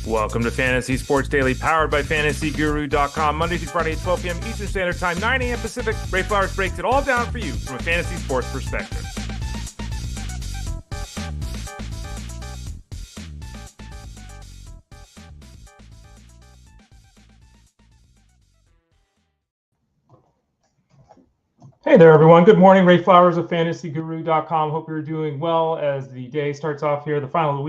Welcome to Fantasy Sports Daily, powered by FantasyGuru.com. Monday through Friday at 12 p.m. Eastern Standard Time, 9 a.m. Pacific. Ray Flowers breaks it all down for you from a fantasy sports perspective. Hey there, everyone. Good morning. Ray Flowers of FantasyGuru.com. Hope you're doing well as the day starts off here, the final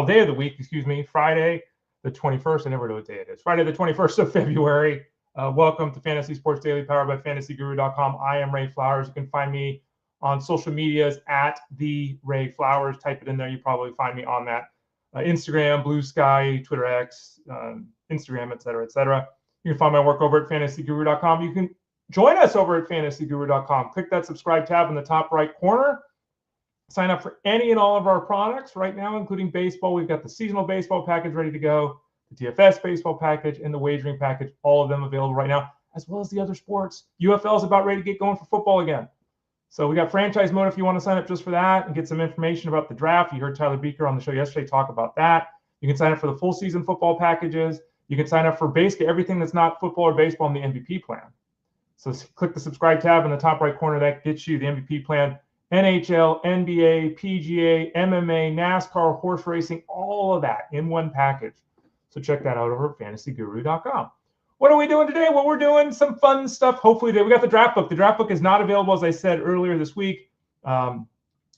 day of the week, Friday, the 21st. I never know what day it is. Friday, the 21st of February. Welcome to Fantasy Sports Daily, powered by FantasyGuru.com. I am Ray Flowers. You can find me on social medias at the Ray Flowers. Type it in there. You probably find me on that. Instagram, Blue Sky, Twitter X, Instagram, et cetera. You can find my work over at FantasyGuru.com. You can join us over at FantasyGuru.com. Click that subscribe tab in the top right corner. Sign up for any and all of our products right now, including baseball. We've got the seasonal baseball package ready to go, the DFS baseball package, and the wagering package, all of them available right now, as well as the other sports. UFL is about ready to get going for football again. So we got franchise mode if you want to sign up just for that and get some information about the draft. You heard Tyler Beaker on the show yesterday talk about that. You can sign up for the full season football packages. You can sign up for basically everything that's not football or baseball in the MVP plan. So click the subscribe tab in the top right corner. That gets you the MVP plan. NHL, NBA, PGA, MMA, NASCAR, horse racing, all of that in one package. So check that out over at FantasyGuru.com. What are we doing today? Well, we're doing some fun stuff. Hopefully today. We got the draft book. The draft book is not available, as I said earlier this week. That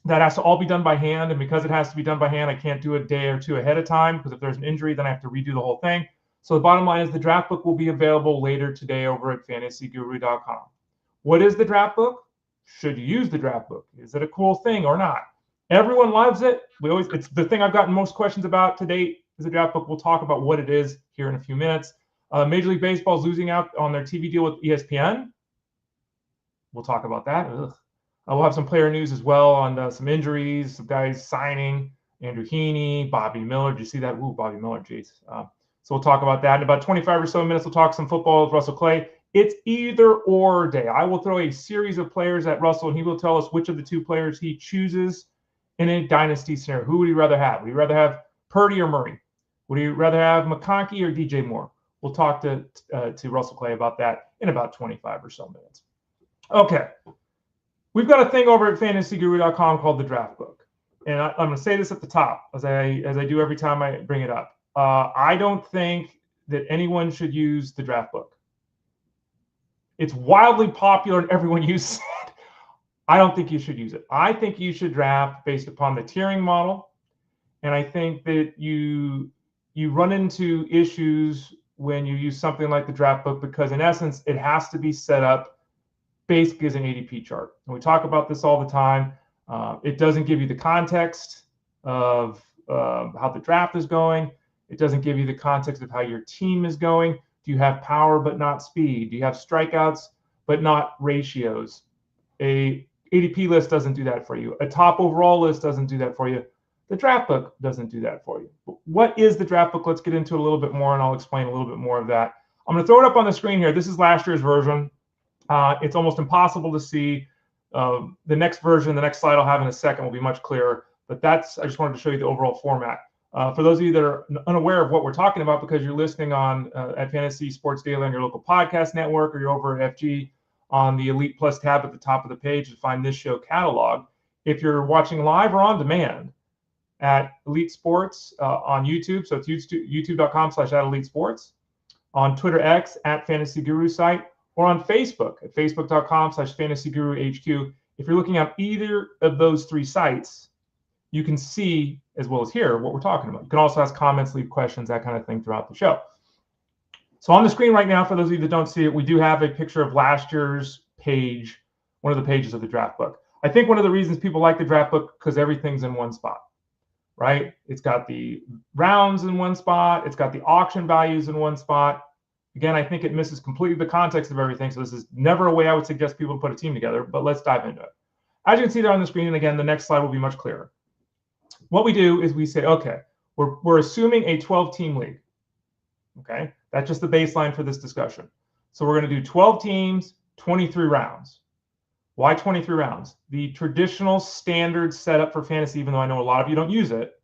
has to all be done by hand. And because it has to be done by hand, I can't do it a day or two ahead of time, because if there's an injury, then I have to redo the whole thing. So the bottom line is the draft book will be available later today over at FantasyGuru.com. What is the draft book? Should you use the draft book? Is it a cool thing or not? Everyone loves it. It's the thing I've gotten most questions about to date is the draft book. We'll talk about what it is here in a few minutes. Major League Baseball is losing out on their TV deal with ESPN. We'll talk about that. We'll have some player news as well on some injuries, some guys signing. Andrew Heaney, Bobby Miller. Did you see that? Ooh, Bobby Miller, geez. So we'll talk about that. In about 25 or so minutes, we'll talk some football with Russell Clay. It's either or day. I will throw a series of players at Russell, and he will tell us which of the two players he chooses in a dynasty scenario. Who would he rather have? Would he rather have Purdy or Murray? Would he rather have McConkey or DJ Moore? We'll talk to Russell Clay about that in about 25 or so minutes. Okay. We've got a thing over at FantasyGuru.com called the draft book. And I'm going to say this at the top, as I do every time I bring it up. I don't think that anyone should use the draft book. It's wildly popular and everyone uses it. I don't think you should use it. I think you should draft based upon the tiering model. And I think that you run into issues when you use something like the draft book, because in essence, it has to be set up basically as an ADP chart. And we talk about this all the time. It doesn't give you the context of how the draft is going. It doesn't give you the context of how your team is going. Do you have power but not speed? Do you have strikeouts but not ratios? A ADP list doesn't do that for you. A top overall list doesn't do that for you. The draft book doesn't do that for you. But what is the draft book? Let's get into it a little bit more, and I'll explain a little bit more of that. I'm going to throw it up on the screen here. This is last year's version. It's almost impossible to see. The next version, the next slide I'll have in a second, will be much clearer. But I just wanted to show you the overall format. For those of you that are unaware of what we're talking about, because you're listening on at Fantasy Sports Daily on your local podcast network, or you're over at FG on the Elite Plus tab at the top of the page to find this show catalog. If you're watching live or on demand at Elite Sports on YouTube, so it's youtube.com/@EliteSports, on Twitter X at Fantasy Guru site, or on Facebook at facebook.com/FantasyGuruHQ. If you're looking at either of those three sites, you can see, as well as hear, what we're talking about. You can also ask comments, leave questions, that kind of thing throughout the show. So on the screen right now, for those of you that don't see it, we do have a picture of last year's page, one of the pages of the draft book. I think one of the reasons people like the draft book, because everything's in one spot, right? It's got the rounds in one spot. It's got the auction values in one spot. Again, I think it misses completely the context of everything. So this is never a way I would suggest people put a team together, but let's dive into it. As you can see there on the screen, and again, the next slide will be much clearer. What we do is we say, okay, we're assuming a 12-team league. Okay, that's just the baseline for this discussion. So we're going to do 12 teams, 23 rounds. Why 23 rounds? The traditional standard setup for fantasy, even though I know a lot of you don't use it,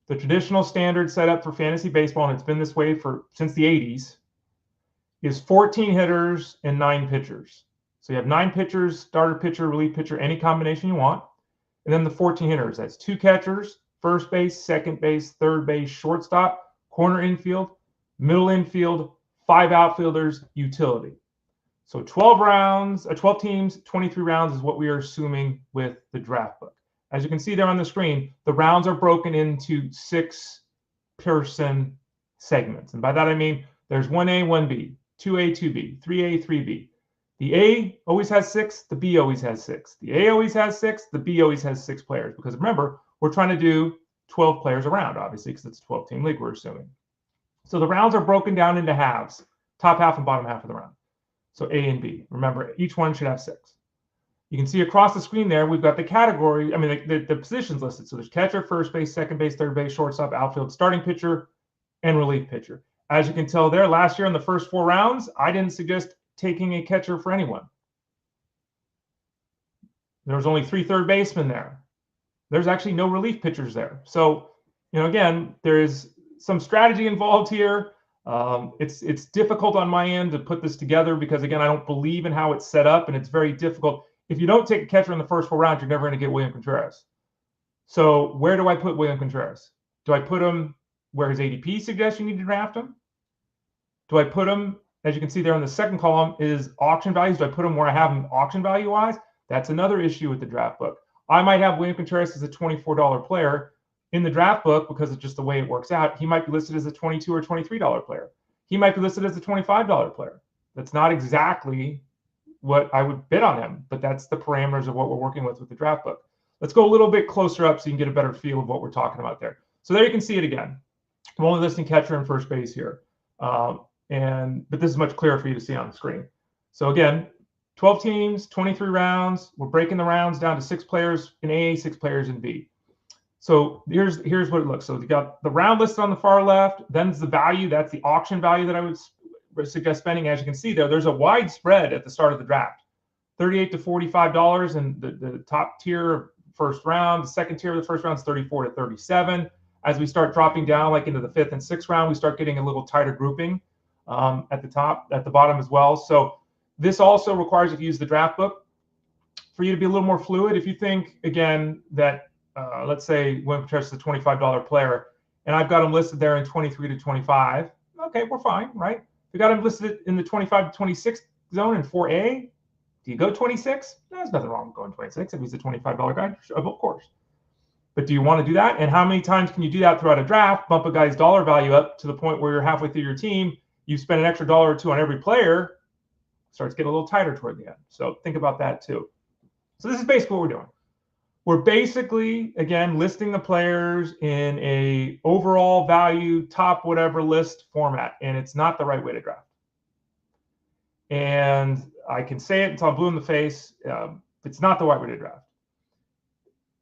The traditional standard setup for fantasy baseball, and it's been this way since the 80s, is 14 hitters and 9 pitchers. So you have 9 pitchers, starter pitcher, relief pitcher, any combination you want. And then the 14 hitters, that's 2 catchers, first base, second base, third base, shortstop, corner infield, middle infield, 5 outfielders, utility. So 12 teams, 23 rounds is what we are assuming with the draft book. As you can see there on the screen, the rounds are broken into 6-person segments. And by that I mean there's 1A, 1B, 2A, 2B, 3A, 3B. The A always has 6, the B always has 6. The A always has 6, the B always has 6 players. Because remember, we're trying to do 12 players around, obviously, because it's a 12-team league we're assuming. So the rounds are broken down into halves, top half and bottom half of the round. So A and B. Remember, each one should have 6. You can see across the screen there, we've got the category, the positions listed. So there's catcher, first base, second base, third base, shortstop, outfield, starting pitcher, and relief pitcher. As you can tell there, last year in the first 4 rounds, I didn't suggest taking a catcher for anyone. There was only 3 third basemen there. There's actually no relief pitchers there. So, again, there is some strategy involved here. It's difficult on my end to put this together because, again, I don't believe in how it's set up, and it's very difficult. If you don't take a catcher in the first 4 rounds, you're never going to get William Contreras. So where do I put William Contreras? Do I put him where his ADP suggests you need to draft him? Do I put him, as you can see there in the second column, is auction values? Do I put him where I have him auction value-wise? That's another issue with the draft book. I might have William Contreras as a $24 player in the draft book because it's just the way it works out. He might be listed as a $22 or $23 player. He might be listed as a $25 player. That's not exactly what I would bid on him, but that's the parameters of what we're working with the draft book. Let's go a little bit closer up so you can get a better feel of what we're talking about there. So there you can see it again. I'm only listing catcher and first base here. But this is much clearer for you to see on the screen. So again, 12 teams, 23 rounds. We're breaking the rounds down to 6 players in A, 6 players in B. So here's what it looks. So you got the round listed on the far left. Then's the value. That's the auction value that I would suggest spending. As you can see there's a wide spread at the start of the draft. $38 to $45 in the top tier first round. The second tier of the first round is $34 to $37. As we start dropping down like into the 5th and 6th round, we start getting a little tighter grouping at the bottom as well. So this also requires, if you use the draft book, for you to be a little more fluid. If you think, again, that let's say William Contreras is a $25 player, and I've got him listed there in 23 to 25, okay, we're fine, right? If you got him listed in the 25 to 26 zone in 4A, do you go 26? No, there's nothing wrong with going 26 if he's a $25 guy, of course. But do you want to do that? And how many times can you do that throughout a draft? Bump a guy's dollar value up to the point where you're halfway through your team, you spend an extra $1 or $2 on every player, starts getting a little tighter toward the end. So think about that too. So this is basically what we're doing. We're basically, again, listing the players in a overall value, top whatever list format, and it's not the right way to draft. And I can say it until I'm blue in the face. It's not the right way to draft.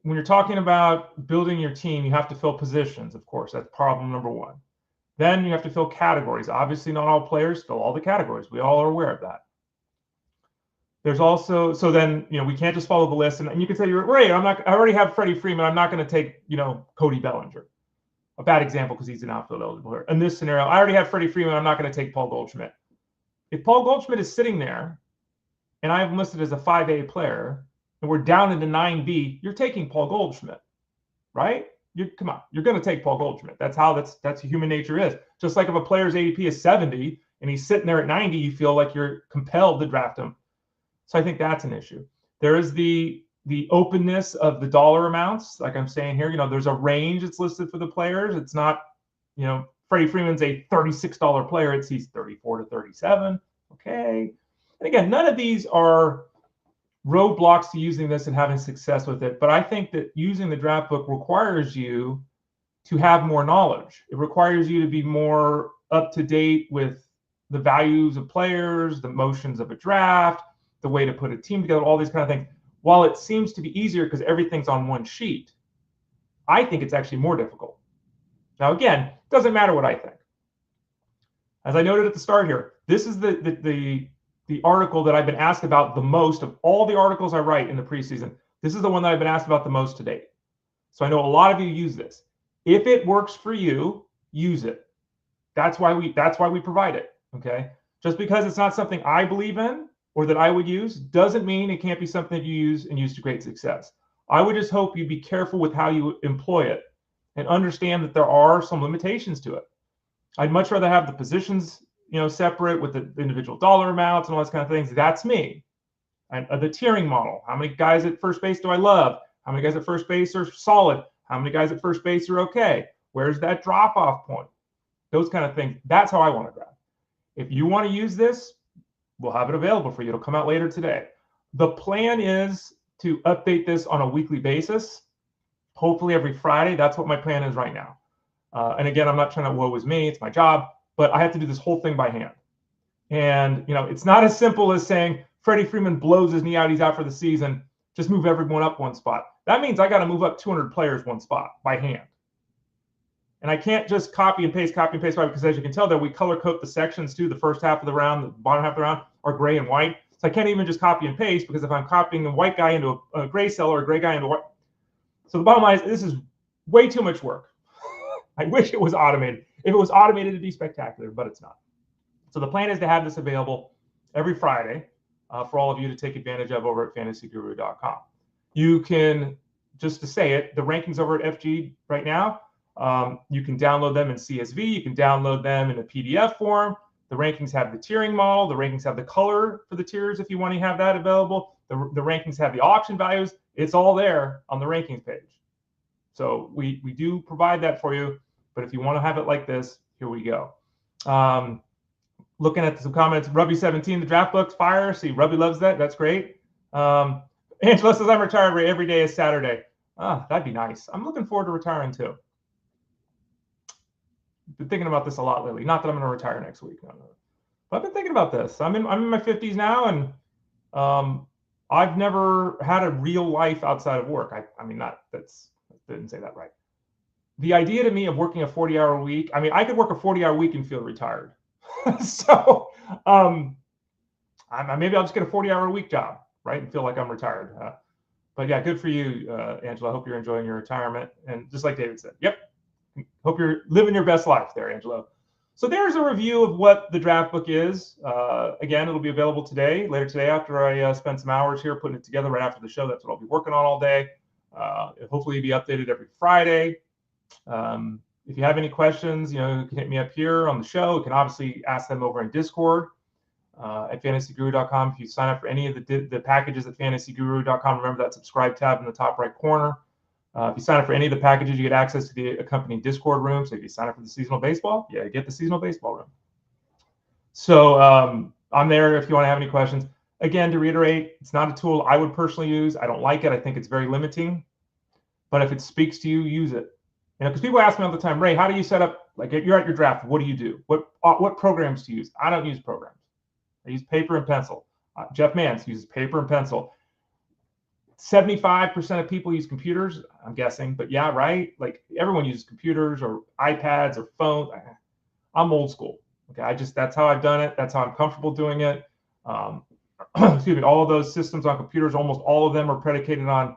When you're talking about building your team, you have to fill positions, of course. That's problem number 1. Then you have to fill categories. Obviously, not all players fill all the categories. We all are aware of that. There's also, so then, we can't just follow the list. And you can say, right, I already have Freddie Freeman. I'm not going to take, Cody Bellinger. A bad example because he's an outfield eligible player. In this scenario, I already have Freddie Freeman. I'm not going to take Paul Goldschmidt. If Paul Goldschmidt is sitting there and I have him listed as a 5A player and we're down into 9B, you're taking Paul Goldschmidt, right? Come on, you're going to take Paul Goldschmidt. That's how human nature is. Just like if a player's ADP is 70 and he's sitting there at 90, you feel like you're compelled to draft him. So I think that's an issue. There is the openness of the dollar amounts. Like I'm saying here, there's a range that's listed for the players. It's not, Freddie Freeman's a $36 player. He's 34 to 37. Okay. And again, none of these are roadblocks to using this and having success with it. But I think that using the draft book requires you to have more knowledge. It requires you to be more up to date with the values of players, the motions of a draft, the way to put a team together, all these kind of things. While it seems to be easier because everything's on one sheet, I think it's actually more difficult. Now, again, it doesn't matter what I think. As I noted at the start here, this is the article that I've been asked about the most of all the articles I write in the preseason. This is the one that I've been asked about the most to date. So I know a lot of you use this. If it works for you, use it. That's why we provide it. Okay. Just because it's not something I believe in or that I would use doesn't mean it can't be something that you use and use to great success. I would just hope you be careful with how you employ it and understand that there are some limitations to it. I'd much rather have the positions, separate with the individual dollar amounts and all those kind of things. That's me. And the tiering model. How many guys at first base do I love? How many guys at first base are solid? How many guys at first base are okay? Where's that drop-off point? Those kind of things. That's how I want to grab. If you want to use this, we'll have it available for you. It'll come out later today. The plan is to update this on a weekly basis, hopefully every Friday. That's what my plan is right now. And again, I'm not trying to woe is me. It's my job, but I have to do this whole thing by hand. And, it's not as simple as saying Freddie Freeman blows his knee out. He's out for the season. Just move everyone up one spot. That means I got to move up 200 players one spot by hand. And I can't just copy and paste, right? Because as you can tell there, we color code the sections too. The first half of the round, the bottom half of the round are gray and white. So I can't even just copy and paste, because if I'm copying a white guy into a gray cell or a gray guy into white. So the bottom line is this is way too much work. I wish it was automated. If it was automated, it'd be spectacular, but it's not. So the plan is to have this available every Friday for all of you to take advantage of over at fantasyguru.com. You can, just to say it, the rankings over at FG right now, you can download them in CSV. You can download them in a PDF form. The rankings have the tiering model. The rankings have the color for the tiers if you want to have that available. The rankings have the auction values. It's all there on the rankings page. So we do provide that for you. But if you want to have it like this, here we go. Looking at some comments, Rubby17, the draft book's fire. See, Rubby loves that. That's great. Angela says, I'm retired every day is Saturday. That'd be nice. I'm looking forward to retiring too. Been thinking about this a lot lately. Not that I'm going to retire next week. No. But I've been thinking about this. I'm in my 50s now, and I've never had a real life outside of work. I didn't say that right. The idea to me of working a 40-hour week, I could work a 40-hour week and feel retired. So maybe I'll just get a 40-hour week job, right, and feel like I'm retired. But yeah, good for you, Angela. I hope you're enjoying your retirement. And just like David said, yep, hope you're living your best life there, Angelo. So there's a review of what the draft book is. Again, it'll be available later today after I spend some hours here putting it together right after the show. That's what I'll be working on all day. Hopefully it'll be updated every Friday. If you have any questions, you can hit me up here on the show. You can obviously ask them over in Discord at fantasyguru.com. If you sign up for any of the packages at fantasyguru.com, remember that subscribe tab in the top right corner. If you sign up for any of the packages, you get access to the accompanying Discord room. So if you sign up for the seasonal baseball, you get the seasonal baseball room. So I'm there if you want to have any questions. Again, to reiterate, it's not a tool I would personally use. I don't like it. I think it's very limiting. But if it speaks to you, use it. Because people ask me all the time, Ray, how do you set up, like you're at your draft, what do you do? What programs do you use? I don't use programs. I use paper and pencil. Jeff Mans uses paper and pencil. 75% of people use computers, I'm guessing, but yeah, right? Like everyone uses computers or iPads or phones. I'm old school. Okay, that's how I've done it. That's how I'm comfortable doing it. Excuse me, all of those systems on computers, almost all of them are predicated on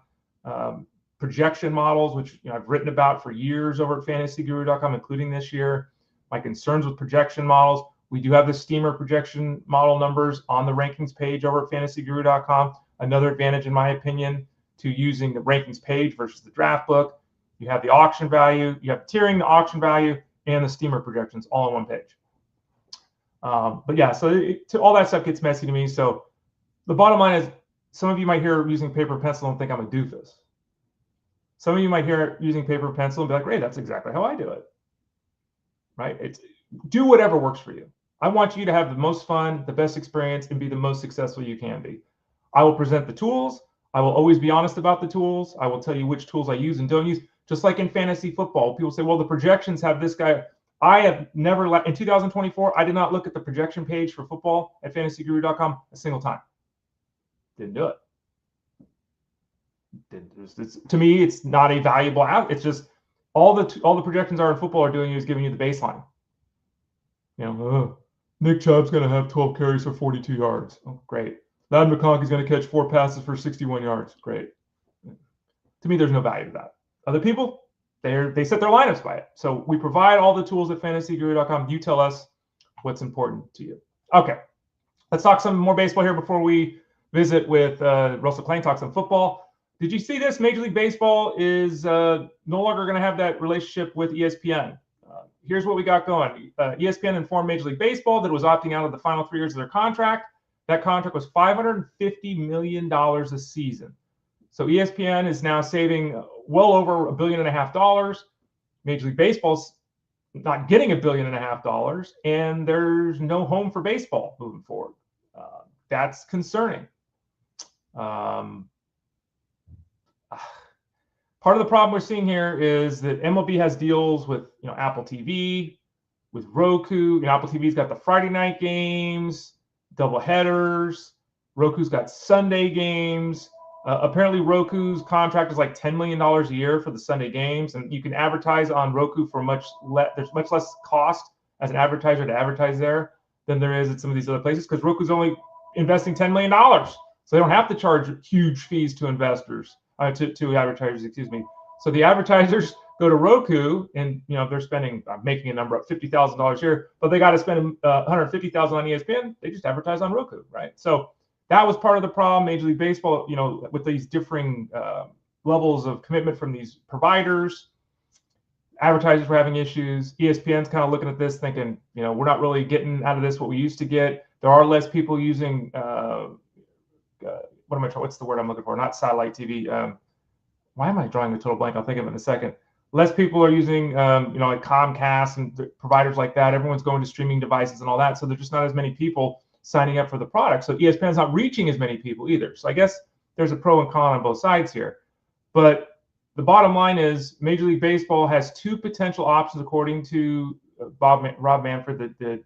projection models, which I've written about for years over at fantasyguru.com, including this year. My concerns with projection models. We do have the steamer projection model numbers on the rankings page over at fantasyguru.com. Another advantage, in my opinion, to using the rankings page versus the draft book. You have the auction value, you have tiering, the auction value, and the steamer projections all on one page. But yeah, so all that stuff gets messy to me. So the bottom line is, some of you might hear using paper and pencil and think I'm a doofus. Some of you might hear using paper and pencil and be like, Ray, that's exactly how I do it. Right? Do whatever works for you. I want you to have the most fun, the best experience, and be the most successful you can be. I will present the tools. I will always be honest about the tools. I will tell you which tools I use and don't use. Just like in fantasy football, people say, well, the projections have this guy. I have never, in 2024, I did not look at the projection page for football at fantasyguru.com a single time. Didn't do it. To me, it's not a valuable app. It's just all the projections are in football are doing is giving you the baseline. Nick Chubb's going to have 12 carries for 42 yards. Oh, great. McConkey's going to catch 4 passes for 61 yards. Great. To me, there's no value to that. Other people, they set their lineups by it. So we provide all the tools at fantasyguru.com. You tell us what's important to you. Okay, let's talk some more baseball here before we visit with Russell Klein, talk some football. Did you see this? Major League Baseball is no longer going to have that relationship with ESPN. Here's what we got going. ESPN informed Major League Baseball that it was opting out of the final 3 years of their contract. That contract was $550 million a season. So ESPN is now saving well over $1.5 billion. Major League Baseball's not getting $1.5 billion, and there's no home for baseball moving forward. That's concerning. Part of the problem we're seeing here is that MLB has deals with Apple TV, with Roku. Apple TV's got the Friday night games, double headers. Roku's got Sunday games. Apparently, Roku's contract is like $10 million a year for the Sunday games, and you can advertise on Roku for there's much less cost as an advertiser to advertise there than there is at some of these other places, because Roku's only investing $10 million, so they don't have to charge huge fees to investors, to advertisers, excuse me. So the advertisers go to Roku, and they're spending, I'm making a number up, $50,000 a year, but they got to spend $150,000 on ESPN. They just advertise on Roku, right? So that was part of the problem. Major League Baseball, with these differing levels of commitment from these providers, advertisers were having issues. ESPN's kind of looking at this thinking, we're not really getting out of this what we used to get. There are less people using, what's the word I'm looking for? Not satellite TV. Why am I drawing a total blank? I'll think of it in a second. Less people are using, like Comcast and providers like that. Everyone's going to streaming devices and all that. So there's just not as many people signing up for the product. So ESPN's not reaching as many people either. So I guess there's a pro and con on both sides here. But the bottom line is Major League Baseball has 2 potential options, according to Rob Manfred, the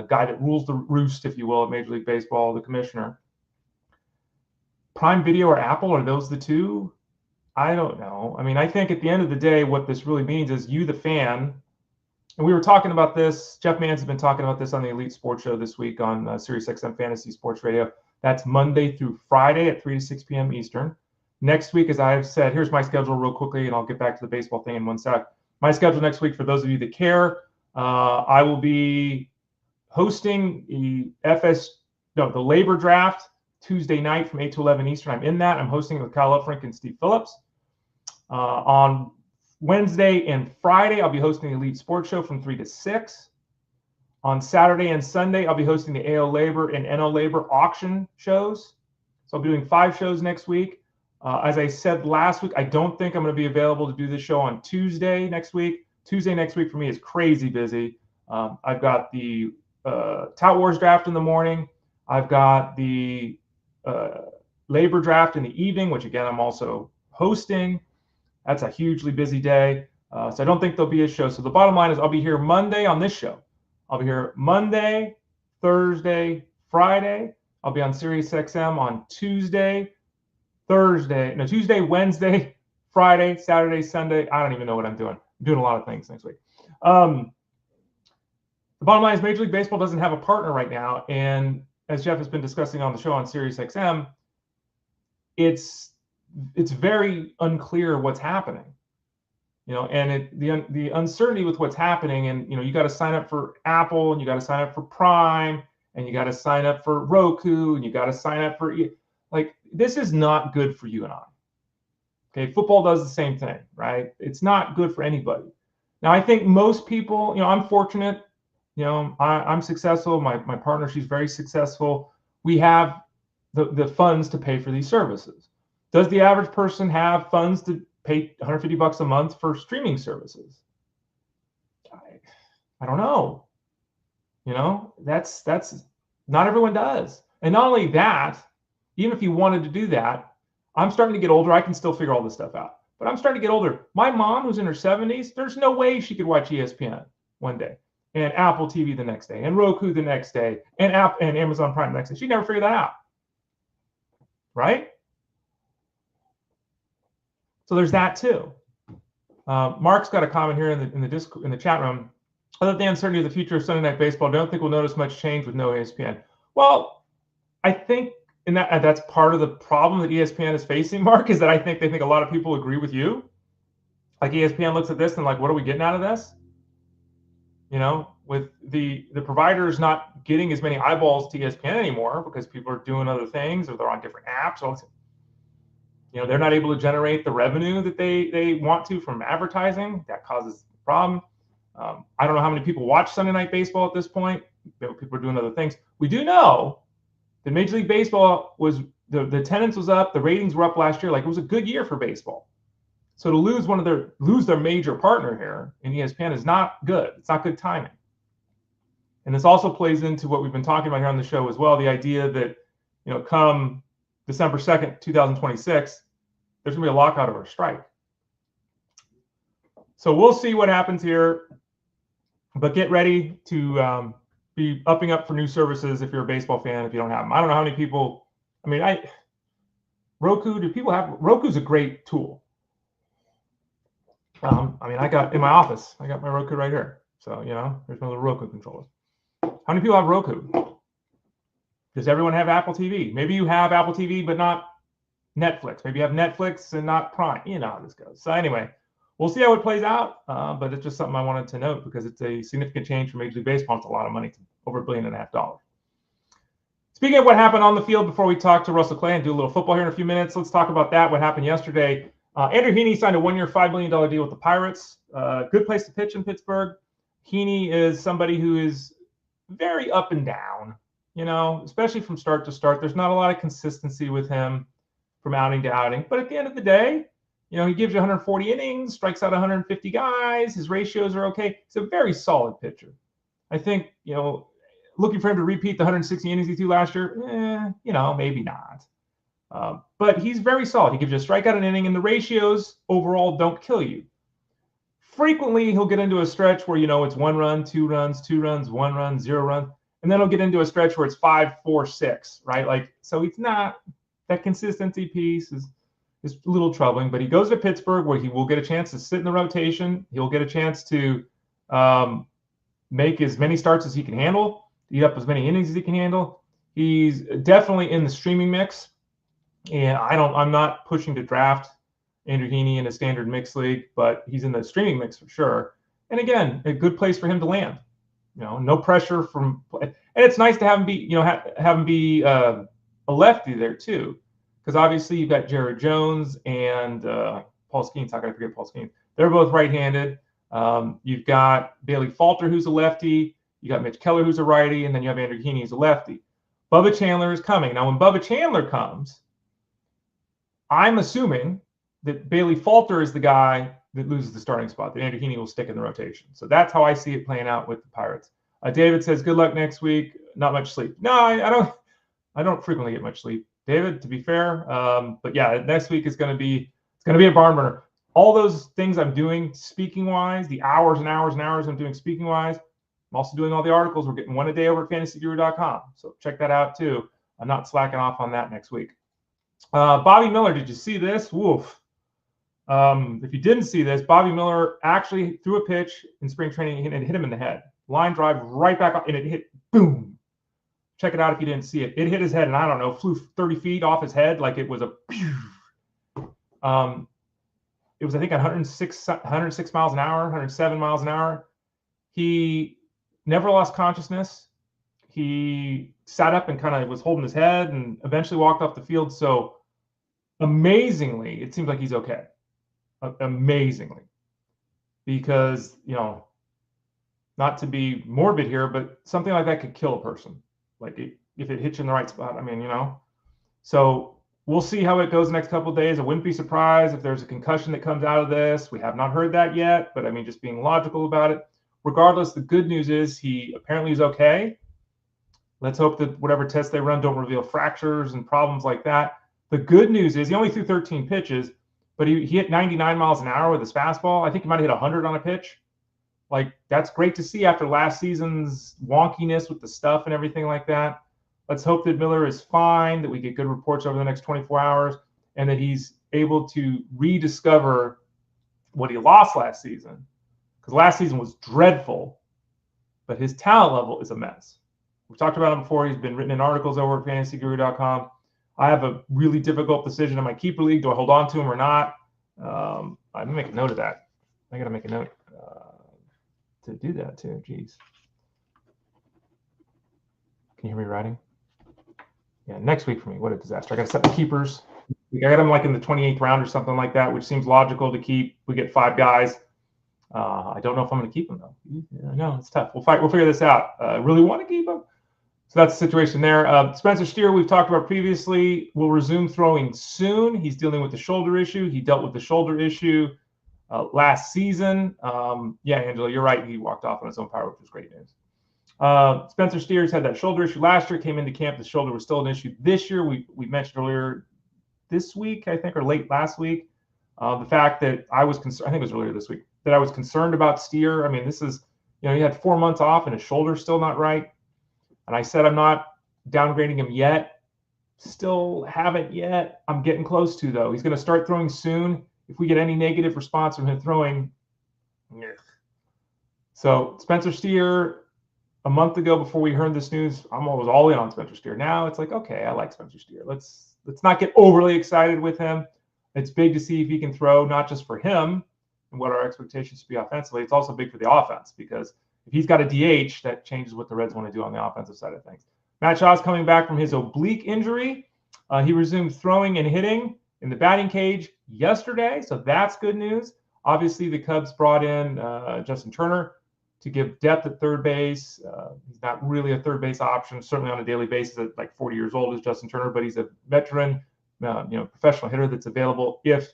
guy that rules the roost, if you will, at Major League Baseball, the commissioner. Prime Video or Apple, are those the 2? I don't know. I mean, I think at the end of the day, what this really means is you, the fan, and we were talking about this, Jeff Mann's has been talking about this on the Elite Sports Show this week on SiriusXM Fantasy Sports Radio. That's Monday through Friday at 3 to 6 p.m. Eastern. Next week, as I've said, here's my schedule real quickly, and I'll get back to the baseball thing in one sec. My schedule next week, for those of you that care, I will be hosting the labor draft Tuesday night from 8 to 11 Eastern. I'm in that. I'm hosting it with Kyle Upfrink and Steve Phillips. On Wednesday and Friday, I'll be hosting the Elite Sports Show from 3 to 6. On Saturday and Sunday, I'll be hosting the AL Labor and NL Labor auction shows. So I'll be doing 5 shows next week. As I said last week, I don't think I'm going to be available to do this show on Tuesday next week. Tuesday next week for me is crazy busy. I've got the Tout Wars draft in the morning. I've got the labor draft in the evening, which again, I'm also hosting. That's a hugely busy day. So I don't think there'll be a show. So the bottom line is I'll be here Monday on this show. I'll be here Monday, Thursday, Friday. I'll be on SiriusXM on Tuesday, Wednesday, Friday, Saturday, Sunday. I don't even know what I'm doing. I'm doing a lot of things next week. The bottom line is Major League Baseball doesn't have a partner right now. And as Jeff has been discussing on the show on SiriusXM, it's very unclear what's happening. And the uncertainty with what's happening, and you got to sign up for Apple, and you got to sign up for Prime, and you got to sign up for Roku, and you got to sign up for this is not good for you and I. Okay, football does the same thing, right? It's not good for anybody. Now, I think most people, I'm fortunate. I'm successful. My partner, she's very successful. We have the funds to pay for these services. Does the average person have funds to pay $150 a month for streaming services? I don't know. That's not everyone does. And not only that, even if you wanted to do that, I'm starting to get older. I can still figure all this stuff out. But I'm starting to get older. My mom, who's in her 70s, there's no way she could watch ESPN one day, and Apple TV the next day, and Roku the next day, and Amazon Prime the next day. She'd never figure that out, right? So there's that too. Mark's got a comment here in the chat room. Other than the uncertainty of the future of Sunday Night Baseball, don't think we'll notice much change with no ESPN. Well, I think that's part of the problem that ESPN is facing, Mark, is that I think they think a lot of people agree with you. like ESPN looks at this and like, what are we getting out of this? You know, with the providers not getting as many eyeballs to ESPN anymore because people are doing other things or they're on different apps. Or, you know, they're not able to generate the revenue that they want to from advertising. That causes a problem. I don't know how many people watch Sunday Night Baseball at this point. People are doing other things. We do know that Major League Baseball was the attendance was up, the ratings were up last year. Like, it was a good year for baseball. So to lose their major partner here in ESPN is not good. It's not good timing. And this also plays into what we've been talking about here on the show as well, the idea that, you know, come December 2nd, 2026, there's going to be a lockout or a strike. So we'll see what happens here. But get ready to be upping up for new services if you're a baseball fan, if you don't have them. I don't know how many people, I mean, Roku, do people have, Roku's a great tool. I mean, I got in my office, I got my Roku right here. So, you know, there's my little Roku controller. How many people have Roku? Does everyone have Apple TV? Maybe you have Apple TV, but not Netflix. Maybe you have Netflix and not Prime. You know how this goes. So anyway, we'll see how it plays out. But it's just something I wanted to note because it's a significant change for Major League Baseball. It's a lot of money, over $1.5 billion. Speaking of what happened on the field, before we talk to Russell Clay and do a little football here in a few minutes, let's talk about that. What happened yesterday? Andrew Heaney signed a 1-year, $5 million deal with the Pirates. Good place to pitch in Pittsburgh. Heaney is somebody who is very up and down, you know, especially from start to start. There's not a lot of consistency with him from outing to outing. But at the end of the day, you know, he gives you 140 innings, strikes out 150 guys. His ratios are okay. He's a very solid pitcher. I think, you know, looking for him to repeat the 160 innings he threw last year, you know, maybe not. But he's very solid. He gives you a strikeout an inning, and the ratios overall don't kill you. Frequently, he'll get into a stretch where, you know, it's 1 run, 2 runs, 2 runs, 1 run, 0 run. And then he'll get into a stretch where it's 5, 4, 6, right? Like, so he's not, that consistency piece is a little troubling. But he goes to Pittsburgh where he will get a chance to sit in the rotation. He'll get a chance to make as many starts as he can handle, eat up as many innings as he can handle. He's definitely in the streaming mix. And I'm not pushing to draft Andrew Heaney in a standard mixed league, but he's in the streaming mix for sure. And again, a good place for him to land. You know, no pressure from, and it's nice to have him be, you know, have him be a lefty there too, because obviously you've got Jared Jones and Paul Skeens. How can I forget Paul Skeens? They're both right-handed. You've got Bailey Falter, who's a lefty. You got Mitch Keller, who's a righty, and then you have Andrew Heaney, who's a lefty. Bubba Chandler is coming. Now, when Bubba Chandler comes, I'm assuming that Bailey Falter is the guy that loses the starting spot, that Andrew Heaney will stick in the rotation. So that's how I see it playing out with the Pirates. David says, good luck next week. Not much sleep. No, I don't frequently get much sleep, David, to be fair. But yeah, next week is going to be a barn burner. All those things I'm doing speaking wise, the hours and hours and hours I'm doing speaking wise, I'm also doing all the articles. We're getting one a day over at fantasyguru.com. So check that out too. I'm not slacking off on that next week. Bobby Miller, did you see this? Woof. If you didn't see this, Bobby Miller actually threw a pitch in spring training and it hit him in the head. Line drive right back up, and it hit, boom. Check it out if you didn't see it. It hit his head, and I don't know, flew 30 feet off his head like it was a. It was, I think, 106 miles an hour, 107 miles an hour. He never lost consciousness. He sat up and kind of was holding his head and eventually walked off the field. So amazingly, it seems like he's okay. Amazingly. Because, you know, not to be morbid here, but something like that could kill a person. Like if it hits you in the right spot. I mean, you know. So we'll see how it goes the next couple of days. I wouldn't be surprised if there's a concussion that comes out of this. We have not heard that yet, but I mean, just being logical about it. Regardless, the good news is he apparently is okay. Let's hope that whatever tests they run don't reveal fractures and problems like that. The good news is he only threw 13 pitches, but he hit 99 miles an hour with his fastball. I think he might have hit 100 on a pitch. Like, that's great to see after last season's wonkiness with the stuff and everything like that. Let's hope that Miller is fine, that we get good reports over the next 24 hours, and that he's able to rediscover what he lost last season. Because last season was dreadful, but his talent level is a mess. We've talked about him before. He's been written in articles over at fantasyguru.com. I have a really difficult decision in my keeper league. Do I hold on to him or not? I'm going to make a note of that. I got to make a note to do that too. Jeez. Can you hear me writing? Yeah, next week for me. What a disaster. I got to set the keepers. I got him like in the 28th round or something like that, which seems logical to keep. We get 5 guys. I don't know if I'm going to keep him though. Yeah, no, it's tough. We'll figure this out. Really want to keep him. So that's the situation there. Spencer Steer, we've talked about previously, will resume throwing soon. He's dealing with the shoulder issue. He dealt with the shoulder issue last season. Yeah, Angela, you're right. He walked off on his own power, which was great news. Spencer Steers had that shoulder issue last year, came into camp. The shoulder was still an issue this year. We mentioned earlier this week, I think, or late last week, the fact that I was concerned, I think it was earlier this week, that I was concerned about Steer. I mean, this is, he had 4 months off and his shoulder's still not right. And I said, I'm not downgrading him yet. Still haven't yet. I'm getting close to, though. He's going to start throwing soon. If we get any negative response from him throwing. So Spencer Steer, a month ago before we heard this news, I was all in on Spencer Steer. Now it's like, okay, I like Spencer Steer. Let's not get overly excited with him. It's big to see if he can throw, not just for him and what our expectations should be offensively. It's also big for the offense because if he's got a DH, that changes what the Reds want to do on the offensive side of things. Matt Shaw's coming back from his oblique injury. He resumed throwing and hitting in the batting cage yesterday, so that's good news. Obviously, the Cubs brought in Justin Turner to give depth at third base. He's not really a third base option, certainly on a daily basis at like 40 years old is Justin Turner, but he's a veteran, professional hitter that's available if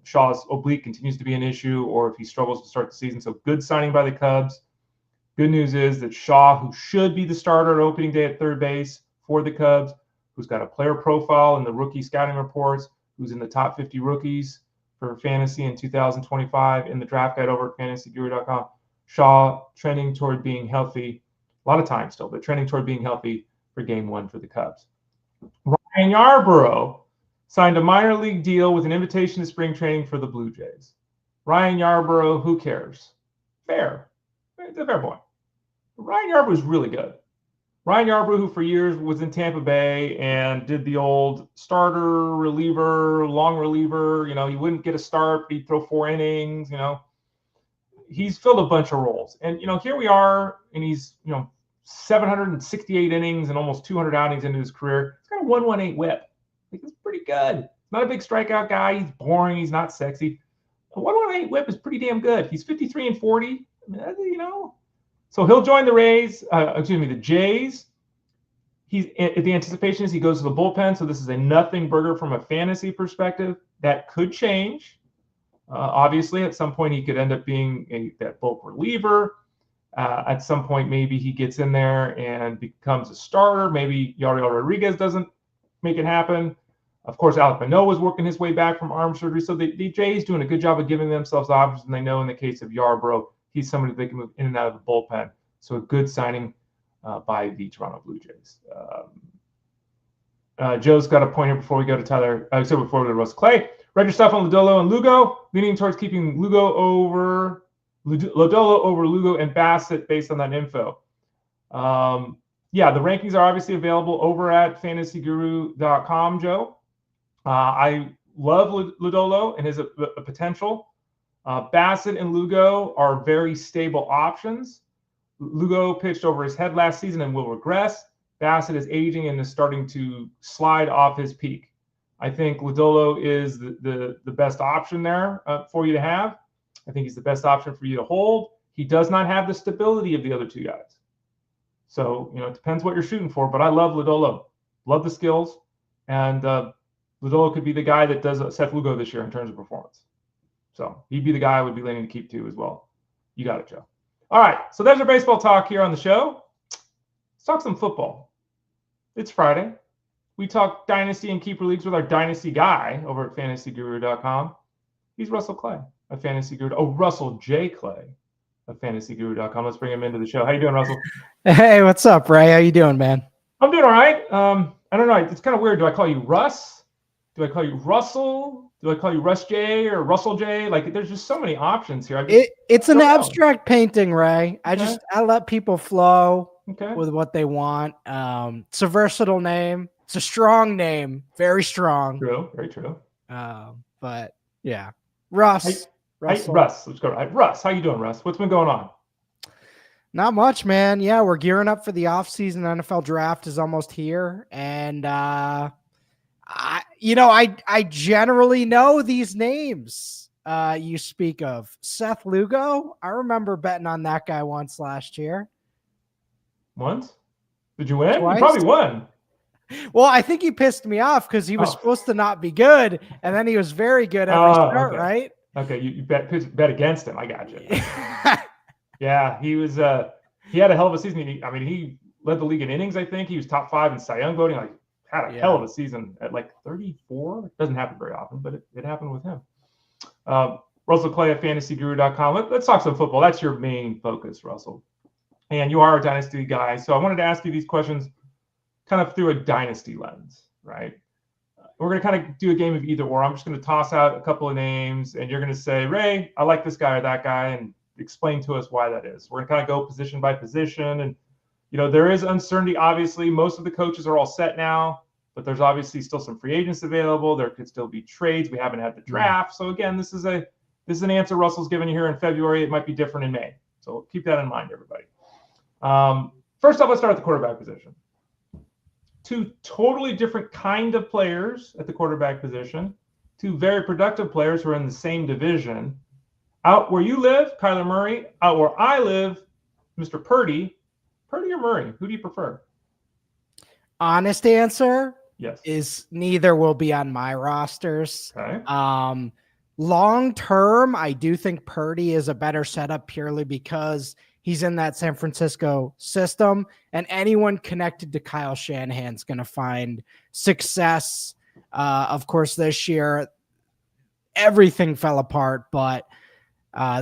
Shaw's oblique continues to be an issue or if he struggles to start the season. So good signing by the Cubs. Good news is that Shaw, who should be the starter at opening day at third base for the Cubs, who's got a player profile in the rookie scouting reports, who's in the top 50 rookies for fantasy in 2025 in the draft guide over at fantasyguru.com. Shaw trending toward being healthy, a lot of time still, but trending toward being healthy for game 1 for the Cubs. Ryan Yarbrough signed a minor league deal with an invitation to spring training for the Blue Jays. Ryan Yarbrough, who cares? Fair. It's a fair point. Ryan Yarbrough is really good. Ryan Yarbrough, who for years was in Tampa Bay and did the old starter, reliever, long reliever, he wouldn't get a start, but he'd throw 4 innings, He's filled a bunch of roles. And, here we are, and he's, 768 innings and almost 200 outings into his career. He's got a 1.18 whip. It's pretty good. Not a big strikeout guy. He's boring. He's not sexy. A 1.18 whip is pretty damn good. He's 53-40. So he'll join the the Jays. The anticipation is he goes to the bullpen. So this is a nothing burger from a fantasy perspective. That could change. Obviously, at some point he could end up being that bulk reliever. At some point, maybe he gets in there and becomes a starter. Maybe Yariel Rodriguez doesn't make it happen. Of course, Alek Manoah was working his way back from arm surgery. So the Jays doing a good job of giving themselves options. And they know in the case of Yarbrough, he's somebody they can move in and out of the bullpen. So a good signing by the Toronto Blue Jays. Joe's got a point here before we go to Tyler. Before we go to Russell Clay. Read your stuff on Lodolo and Lugo, leaning towards keeping Lodolo over Lugo and Bassett based on that info. Yeah, the rankings are obviously available over at fantasyguru.com, Joe. I love Lodolo and his potential. Bassett and Lugo are very stable options. Lugo pitched over his head last season and will regress. Bassett is aging and is starting to slide off his peak. I think Lodolo is the best option there for you to have. I think he's the best option for you to hold. He does not have the stability of the other 2 guys. So, it depends what you're shooting for, but I love Lodolo. Love the skills. And Lodolo could be the guy that does Seth Lugo this year in terms of performance. So he'd be the guy I would be leaning to keep too as well. You got it, Joe. All right, so there's our baseball talk here on the show. Let's talk some football. It's Friday. We talk dynasty and keeper leagues with our dynasty guy over at fantasyguru.com. He's Russell Clay of Fantasy Guru. Oh, Russell J. Clay of fantasyguru.com. Let's bring him into the show. How you doing, Russell? Hey, what's up, Ray? How you doing, man? I'm doing all right. I don't know. It's kind of weird. Do I call you Russ? Do I call you Russell? Do I call you Russ J or Russell J? Like, there's just so many options here. It's an abstract painting, Ray. I let people flow with what they want. It's a versatile name. It's a strong name. Very strong. True. Very true. But yeah, Russ. Russell. Russ, let's go. Russ, how you doing, Russ? What's been going on? Not much, man. Yeah, we're gearing up for the offseason. NFL draft is almost here. And, I generally know these names you speak of. Seth Lugo. I remember betting on that guy once last year. Once? Did you win? Twice? You probably won. Well, I think he pissed me off because he was supposed to not be good, and then he was very good every start, okay. right? Okay, you bet against him. I got you. Yeah, he was. He had a hell of a season. He led the league in innings. I think he was top 5 in Cy Young voting. Like, had a hell of a season at like 34. It doesn't happen very often, but it happened with him. Russell Clay at fantasyguru.com. Let's talk some football. That's your main focus, Russell. And you are a dynasty guy, so I wanted to ask you these questions kind of through a dynasty lens, right? We're going to kind of do a game of either or. I'm just going to toss out a couple of names, and you're going to say, Ray, I like this guy or that guy, and explain to us why that is. We're going to kind of go position by position, and there is uncertainty. Obviously, most of the coaches are all set now, but there's obviously still some free agents available. There could still be trades. We haven't had the draft, so again, this is an answer Russell's given you here in February. It might be different in May, so keep that in mind, everybody. First off, let's start at the quarterback position. 2 totally different kind of players at the quarterback position. 2 very productive players who are in the same division. Out where you live, Kyler Murray. Out where I live, Mr. Purdy. Purdy or Murray? Who do you prefer? Honest answer is neither will be on my rosters. Okay. Long term, I do think Purdy is a better setup purely because he's in that San Francisco system, and anyone connected to Kyle Shanahan's going to find success. Of course, this year, everything fell apart, but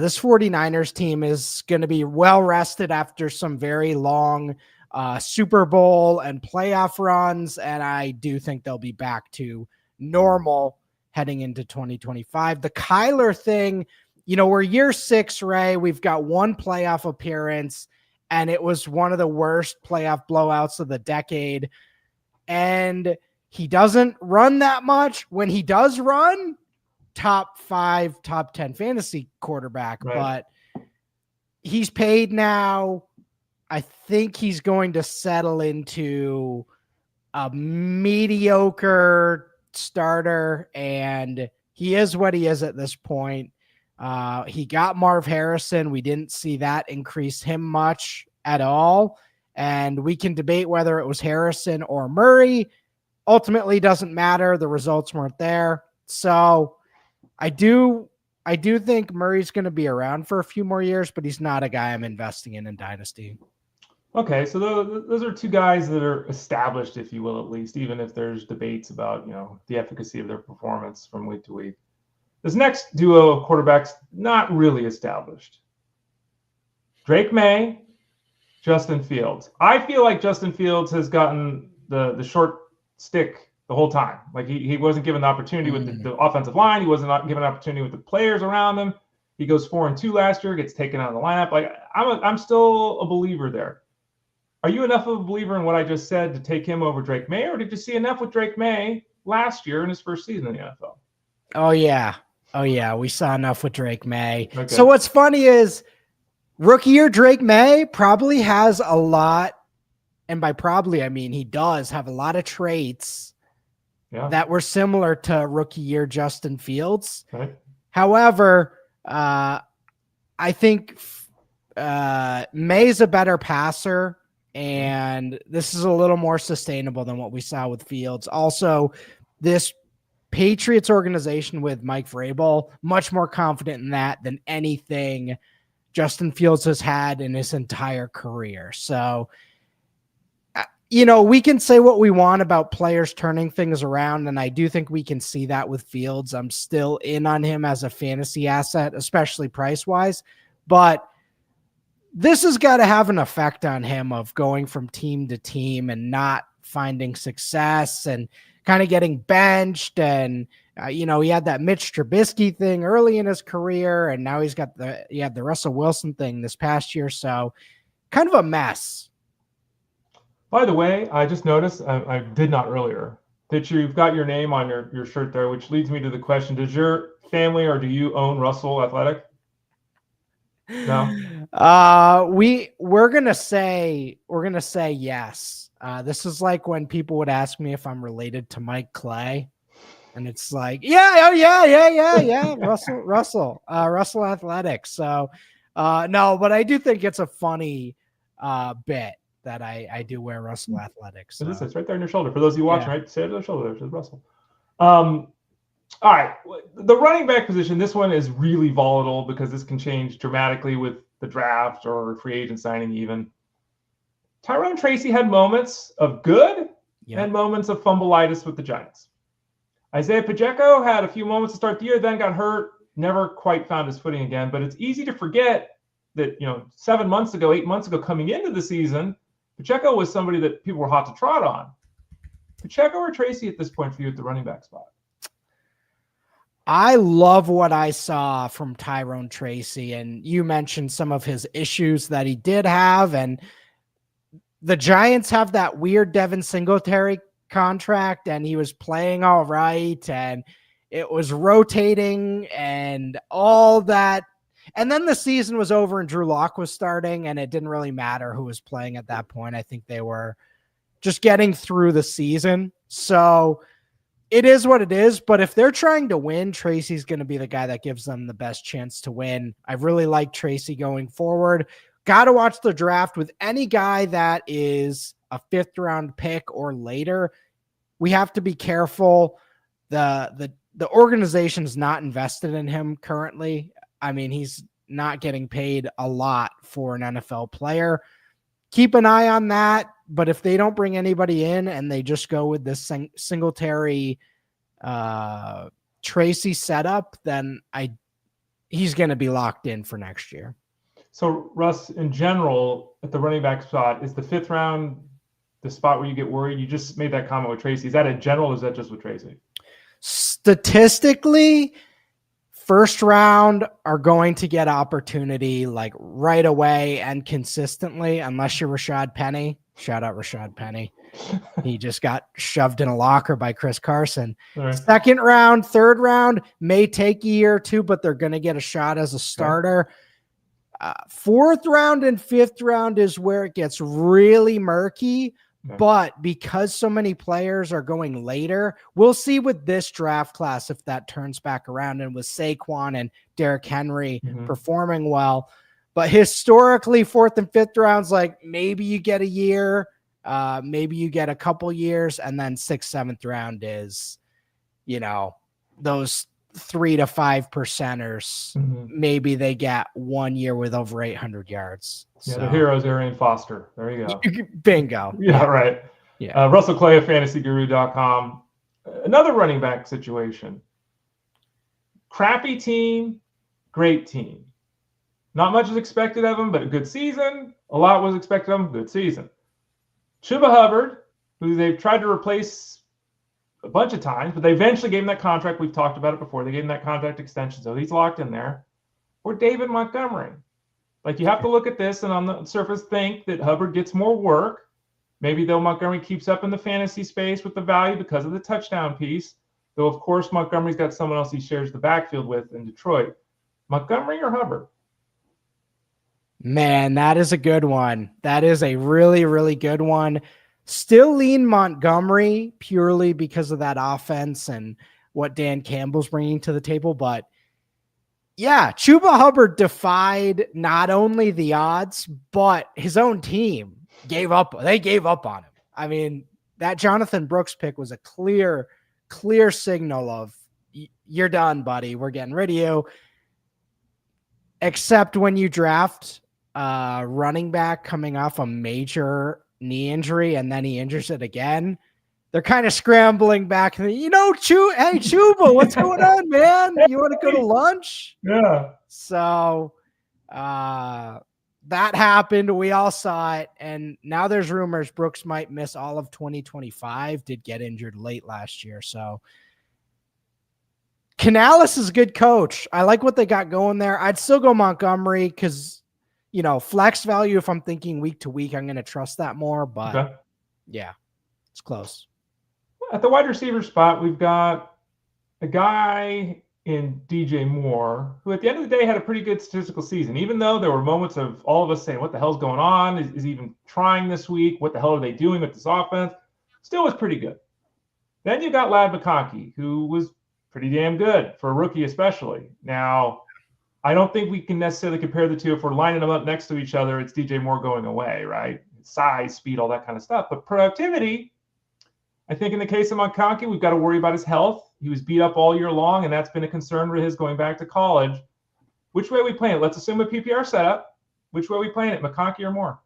this 49ers team is going to be well rested after some very long Super Bowl and playoff runs, and I do think they'll be back to normal heading into 2025. The Kyler thing, we're year 6, Ray. We've got 1 playoff appearance, and it was one of the worst playoff blowouts of the decade. And he doesn't run that much. When he does run, top 5, top 10 fantasy quarterback, right. But he's paid now. I think he's going to settle into a mediocre starter, and he is what he is at this point. He got Marv Harrison. We didn't see that increase him much at all. And we can debate whether it was Harrison or Murray. Ultimately, doesn't matter. The results weren't there. So I do think Murray's going to be around for a few more years, but he's not a guy I'm investing in Dynasty. Okay, so those are 2 guys that are established, if you will, at least, even if there's debates about, the efficacy of their performance from week to week. This next duo of quarterbacks, not really established. Drake Maye, Justin Fields. I feel like Justin Fields has gotten the short stick the whole time. Like he wasn't given the opportunity with the offensive line. He wasn't given an opportunity with the players around him. He goes 4-2 last year, gets taken out of the lineup. Like I'm still a believer there. Are you enough of a believer in what I just said to take him over Drake Maye, or did you see enough with Drake Maye last year in his first season in the NFL? Oh yeah, we saw enough with Drake Maye. Okay. So what's funny is rookie year Drake Maye probably has a lot, and by probably I mean he does have a lot of traits that were similar to rookie year Justin Fields. Okay. However, I think Maye's a better passer, and this is a little more sustainable than what we saw with Fields. Also, this Patriots organization with Mike Vrabel, much more confident in that than anything Justin Fields has had in his entire career. So, we can say what we want about players turning things around, and I do think we can see that with Fields. I'm still in on him as a fantasy asset, especially price-wise, but this has got to have an effect on him of going from team to team and not finding success and kind of getting benched. And, he had that Mitch Trubisky thing early in his career, and now he had the Russell Wilson thing this past year. So kind of a mess. By the way, I just noticed, I did not earlier, that you've got your name on your shirt there, which leads me to the question, does your family, or do you own Russell Athletic? No. We're gonna say yes. This is like when people would ask me if I'm related to Mike Clay, and it's like, yeah. Russell Athletic. So, no, but I do think it's a funny bit that I do wear Russell Athletic. So It's right there on your shoulder. For those of you watching, right, say it on the shoulder. There's Russell. All right, the running back position. This one is really volatile because this can change dramatically with the draft or free agent signing even. Tyrone Tracy had moments of good and moments of fumbleitis with the Giants. Isaiah Pacheco had a few moments to start the year, then got hurt, never quite found his footing again. But it's easy to forget that, 7 months ago, 8 months ago, coming into the season, Pacheco was somebody that people were hot to trot on. Pacheco or Tracy at this point for you at the running back spot? I love what I saw from Tyrone Tracy, and you mentioned some of his issues that he did have, and the Giants have that weird Devin Singletary contract, and he was playing all right, and it was rotating and all that. And then the season was over and Drew Lock was starting, and it didn't really matter who was playing at that point. I think they were just getting through the season. So it is what it is, but if they're trying to win, Tracy's going to be the guy that gives them the best chance to win. I really like Tracy going forward. Got to watch the draft with any guy that is a 5th round pick or later. We have to be careful. The organization's not invested in him currently. I mean, he's not getting paid a lot for an NFL player. Keep an eye on that. But if they don't bring anybody in and they just go with this Singletary Tracy setup, then he's going to be locked in for next year. So, Russ, in general, at the running back spot, is the 5th round the spot where you get worried? You just made that comment with Tracy. Is that a general or is that just with Tracy? Statistically, 1st round are going to get opportunity like right away and consistently, unless you're Rashad Penny. Shout out Rashad Penny. He just got shoved in a locker by Chris Carson. Right. 2nd round, 3rd round may take a year or two, but they're going to get a shot as a starter. 4th round and 5th round is where it gets really murky. Okay. But because so many players are going later, we'll see with this draft class if that turns back around, and with Saquon and Derrick Henry performing well. But historically, 4th and 5th rounds, like maybe you get a year, maybe you get a couple years, and then 6th, 7th round is, those 3 to 5%ers. Maybe they get 1 year with over 800 yards. Yeah, the heroes, Arian Foster. There you go. Bingo. Yeah, right. Yeah. Russell Clay of fantasyguru.com. Another running back situation. Crappy team, great team. Not much was expected of him, but a good season. A lot was expected of him, good season. Chuba Hubbard, who they've tried to replace a bunch of times, but they eventually gave him that contract. We've talked about it before. They gave him that contract extension, so he's locked in there. Or David Montgomery. Like, you have to look at this and on the surface think that Hubbard gets more work. Maybe though Montgomery keeps up in the fantasy space with the value because of the touchdown piece. Though, of course, Montgomery's got someone else he shares the backfield with in Detroit. Montgomery or Hubbard? Man, that is a good one. That is a really, really good one. Still lean Montgomery purely because of that offense and what Dan Campbell's bringing to the table. But yeah, Chuba Hubbard defied not only the odds, but his own team gave up. They gave up on him. I mean, that Jonathan Brooks pick was a clear signal of you're done, buddy. We're getting rid of you. Except when you draft running back coming off a major knee injury and then he injures it again, they're kind of scrambling back. Hey, Chuba, what's going on, man? You want to go to lunch? Yeah. So that happened. We all saw it. And now there's rumors Brooks might miss all of 2025, did get injured late last year. So Canales is a good coach. I like what they got going there. I'd still go Montgomery because, flex value, if I'm thinking week to week, I'm going to trust that more. But yeah, it's close. At the wide receiver spot, we've got a guy in DJ Moore, who at the end of the day had a pretty good statistical season, even though there were moments of all of us saying, what the hell's going on? Is he even trying this week? What the hell are they doing with this offense? Still was pretty good. Then you got Lad McConkey, who was pretty damn good for a rookie especially. Now, I don't think we can necessarily compare the two. If we're lining them up next to each other, it's DJ Moore going away, right? Size, speed, all that kind of stuff. But productivity, I think in the case of McConkey, we've got to worry about his health. He was beat up all year long, and that's been a concern for his going back to college. Which way are we playing it? Let's assume a PPR setup. Which way are we playing it, McConkey or Moore?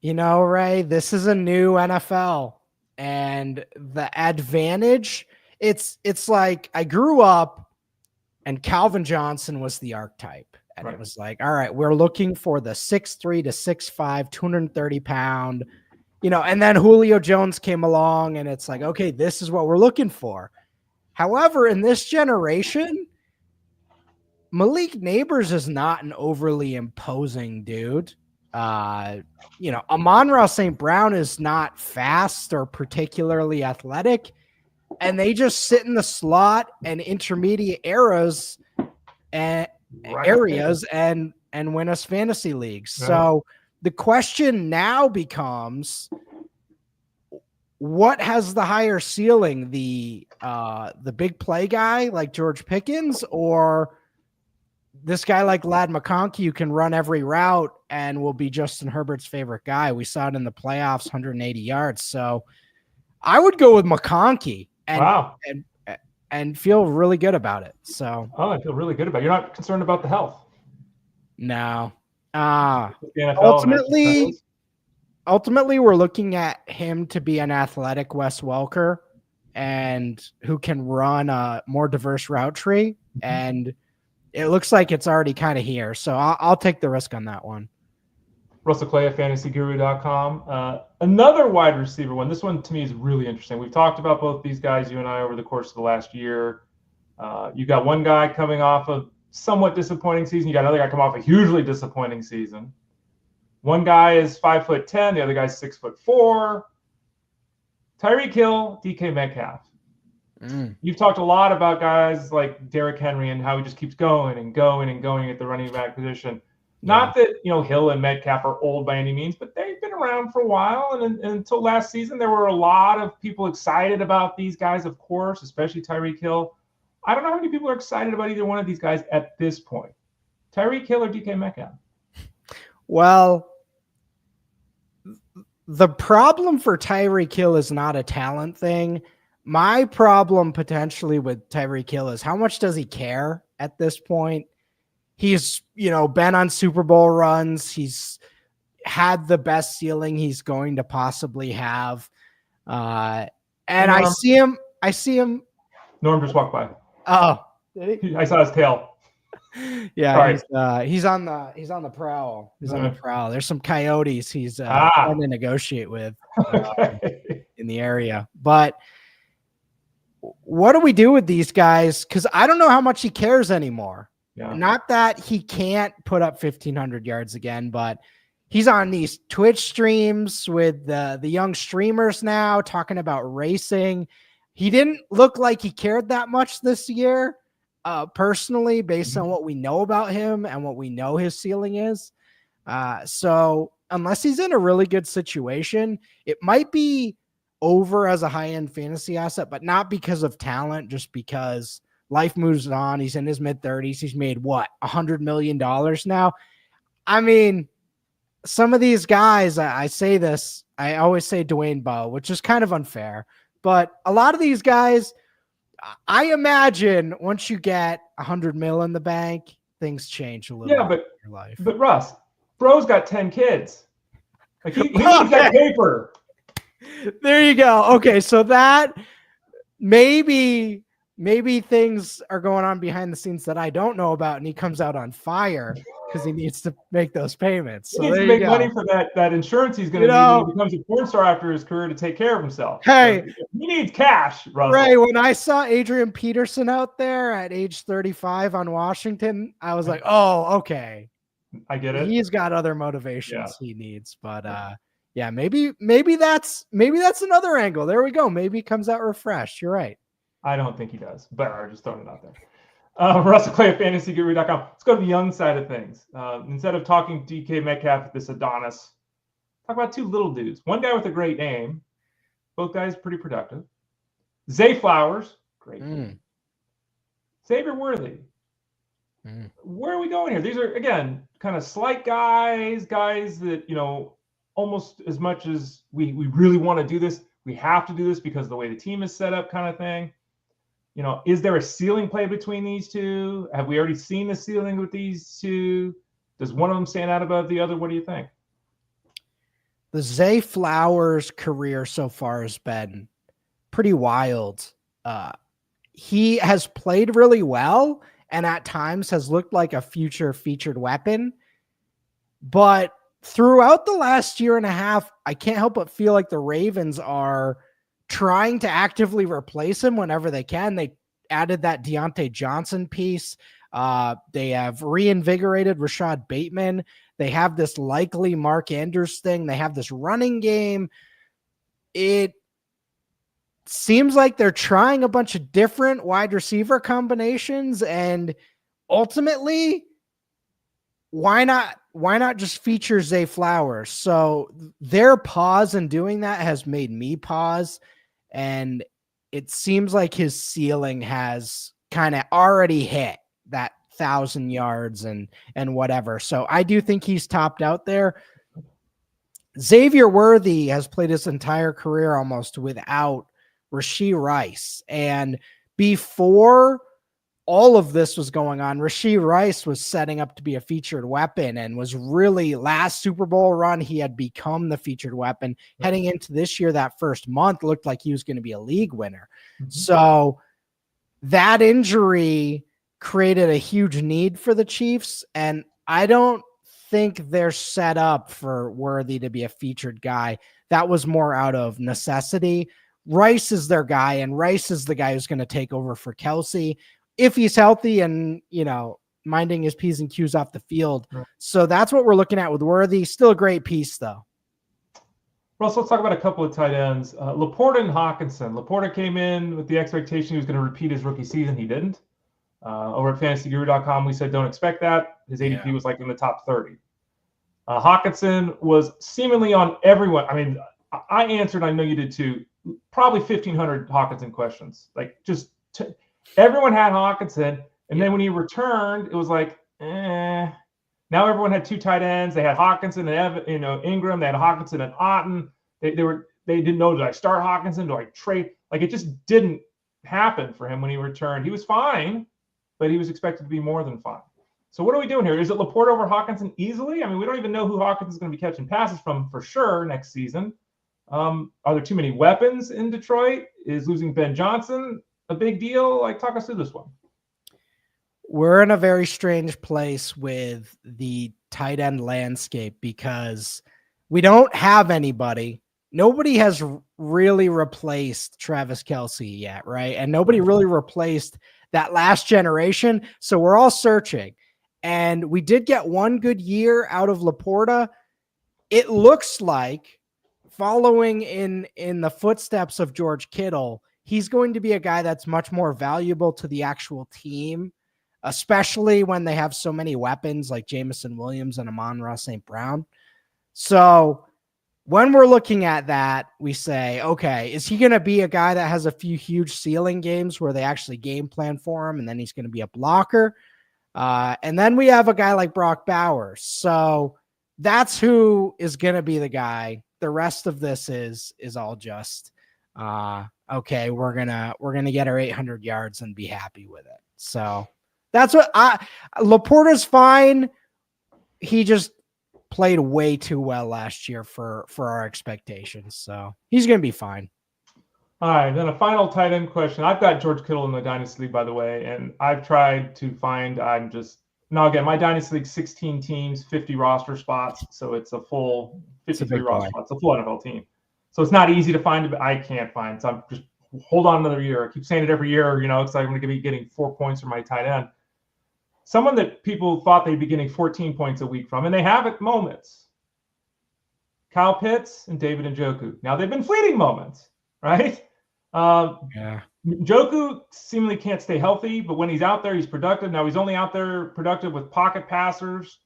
You know, Ray, this is a new NFL, and the advantage, it's like I grew up and Calvin Johnson was the archetype. And It was like, all right, we're looking for the 6'3" to 6'5", 230-pound, and then Julio Jones came along and it's like, okay, this is what we're looking for. However, in this generation, Malik Neighbors is not an overly imposing dude. Amon-Ra St. Brown is not fast or particularly athletic, and they just sit in the slot and intermediate areas and win us fantasy leagues. Right. So the question now becomes, what has the higher ceiling, the big play guy like George Pickens, or this guy like Lad McConkey who can run every route and will be Justin Herbert's favorite guy? We saw it in the playoffs, 180 yards. So I would go with McConkey and feel really good about it. So I feel really good about it. You're not concerned about the health? No. Ultimately, we're looking at him to be an athletic Wes Welker and who can run a more diverse route tree. And it looks like it's already kind of here. So I'll take the risk on that one. Russell Clay at fantasyguru.com. Another wide receiver one. This one to me is really interesting. We've talked about both these guys, you and I, over the course of the last year. You got one guy coming off a somewhat disappointing season. You got another guy coming off a hugely disappointing season. One guy is 5'10", the other guy's 6'4". Tyreek Hill, DK Metcalf. You've talked a lot about guys like Derrick Henry and how he just keeps going and going and going at the running back position. Not that, Hill and Metcalf are old by any means, but they've been around for a while. And until last season, there were a lot of people excited about these guys, of course, especially Tyreek Hill. I don't know how many people are excited about either one of these guys at this point. Tyreek Hill or DK Metcalf? Well, the problem for Tyreek Hill is not a talent thing. My problem potentially with Tyreek Hill is how much does he care at this point? He's, been on Super Bowl runs. He's had the best ceiling he's going to possibly have. And I see him. Norm just walked by. Oh, did he? I saw his tail. Yeah, he's on the prowl. He's on the prowl. There's some coyotes he's trying to negotiate with in the area. But what do we do with these guys? Because I don't know how much he cares anymore. Yeah. Not that he can't put up 1,500 yards again, but he's on these Twitch streams with the young streamers now talking about racing. He didn't look like he cared that much this year, personally, based on what we know about him and what we know his ceiling is. So unless he's in a really good situation, it might be over as a high-end fantasy asset, but not because of talent, just because life moves on. He's in his mid-30s. He's made, $100 million now? I mean, some of these guys, I say this, I always say Dwayne Bowe, which is kind of unfair. But a lot of these guys, I imagine once you get $100 million in the bank, things change a little bit in your life. But Russ, bro's got 10 kids. Like he needs that paper. There you go. Okay, so that maybe things are going on behind the scenes that I don't know about, and he comes out on fire because he needs to make those payments. So he needs to make money for that insurance he's going to need when he becomes a porn star after his career to take care of himself. Hey, so he needs cash, Russell. Right. When I saw Adrian Peterson out there at age 35 on Washington, I was like, oh, okay. I get it. He's got other motivations he needs, but maybe that's another angle. There we go. Maybe he comes out refreshed. You're right. I don't think he does, but I'm just throwing it out there. Russell Clay at fantasyguru.com. Let's go to the young side of things. Instead of talking DK Metcalf, this Adonis, talk about two little dudes. One guy with a great name. Both guys pretty productive. Zay Flowers, great. Xavier Worthy. Where are we going here? These are, again, kind of slight guys that, you know, almost as much as we really want to do this, we have to do this because of the way the team is set up kind of thing. You know, is there a ceiling play between these two? Have we already seen the ceiling with these two? Does one of them stand out above the other? What do you think? The Zay Flowers career so far has been pretty wild. He has played really well and at times has looked like a future featured weapon. But throughout the last year and a half, I can't help but feel like the Ravens are trying to actively replace him whenever they can. They added that Deontay Johnson piece. They have reinvigorated Rashad Bateman. They have this likely Mark Andrews thing. They have this running game. It seems like they're trying a bunch of different wide receiver combinations, and ultimately, why not just feature Zay Flowers? So their pause in doing that has made me pause, and it seems like his ceiling has kind of already hit that 1,000 yards and whatever. So I do think he's topped out there. Xavier Worthy has played his entire career almost without Rashee Rice. And before all of this was going on, Rashee Rice was setting up to be a featured weapon and was really, last Super Bowl run, he had become the featured weapon. Heading into this year, that first month looked like he was going to be a league winner. So that injury created a huge need for the Chiefs, and I don't think they're set up for Worthy to be a featured guy. That was more out of necessity. Rice is their guy, and Rice is the guy who's going to take over for Kelsey if he's healthy and, you know, minding his P's and Q's off the field. Right. So that's what we're looking at with Worthy. Still a great piece, though. Russ, let's talk about a couple of tight ends. LaPorta and Hockenson. LaPorta came in with the expectation he was going to repeat his rookie season. He didn't. Over at fantasyguru.com, we said don't expect that. His ADP was like in the top 30. Hockenson was seemingly on everyone. I mean, I answered, I know you did too, probably 1,500 Hockenson questions. Like, just everyone had Hockenson, and then when he returned, it was like, Now everyone had two tight ends. They had Hockenson and Ingram. They had Hockenson and Otten. They didn't know, did I start Hockenson? Do I trade? Like, it just didn't happen for him when he returned. He was fine, but he was expected to be more than fine. So what are we doing here? Is it LaPorta over Hockenson easily? I mean, we don't even know who Hawkins is going to be catching passes from for sure next season. Are there too many weapons in Detroit? Is losing Ben Johnson a big deal? Like, talk us through this one. We're in a very strange place with the tight end landscape because we don't have anybody. Nobody has really replaced Travis Kelce yet, right? And nobody really replaced that last generation. So we're all searching. And we did get one good year out of LaPorta. It looks like, following in the footsteps of George Kittle, he's going to be a guy that's much more valuable to the actual team, especially when they have so many weapons like Jamison Williams and Amon-Ra St. Brown. So when we're looking at that, we say, okay, is he going to be a guy that has a few huge ceiling games where they actually game plan for him, and then he's going to be a blocker? And then we have a guy like Brock Bowers. So that's who is going to be the guy. The rest of this is all just, okay, we're going to get our 800 yards and be happy with it. So that's what LaPorta's fine. He just played way too well last year for our expectations. So he's going to be fine. All right, then a final tight end question. I've got George Kittle in the Dynasty League, by the way, and I've tried to find, again, my Dynasty League, 16 teams, 50 roster spots. So it's a full 53 roster spots, a full NFL team. So it's not easy to find, but I can't find. So I'm just hold on another year. I keep saying it every year, because I'm going to be getting 4 points from my tight end. Someone that people thought they'd be getting 14 points a week from, and they have at moments. Kyle Pitts and David Njoku. Now, they've been fleeting moments, right? Njoku seemingly can't stay healthy, but when he's out there, he's productive. Now he's only out there productive with pocket passers.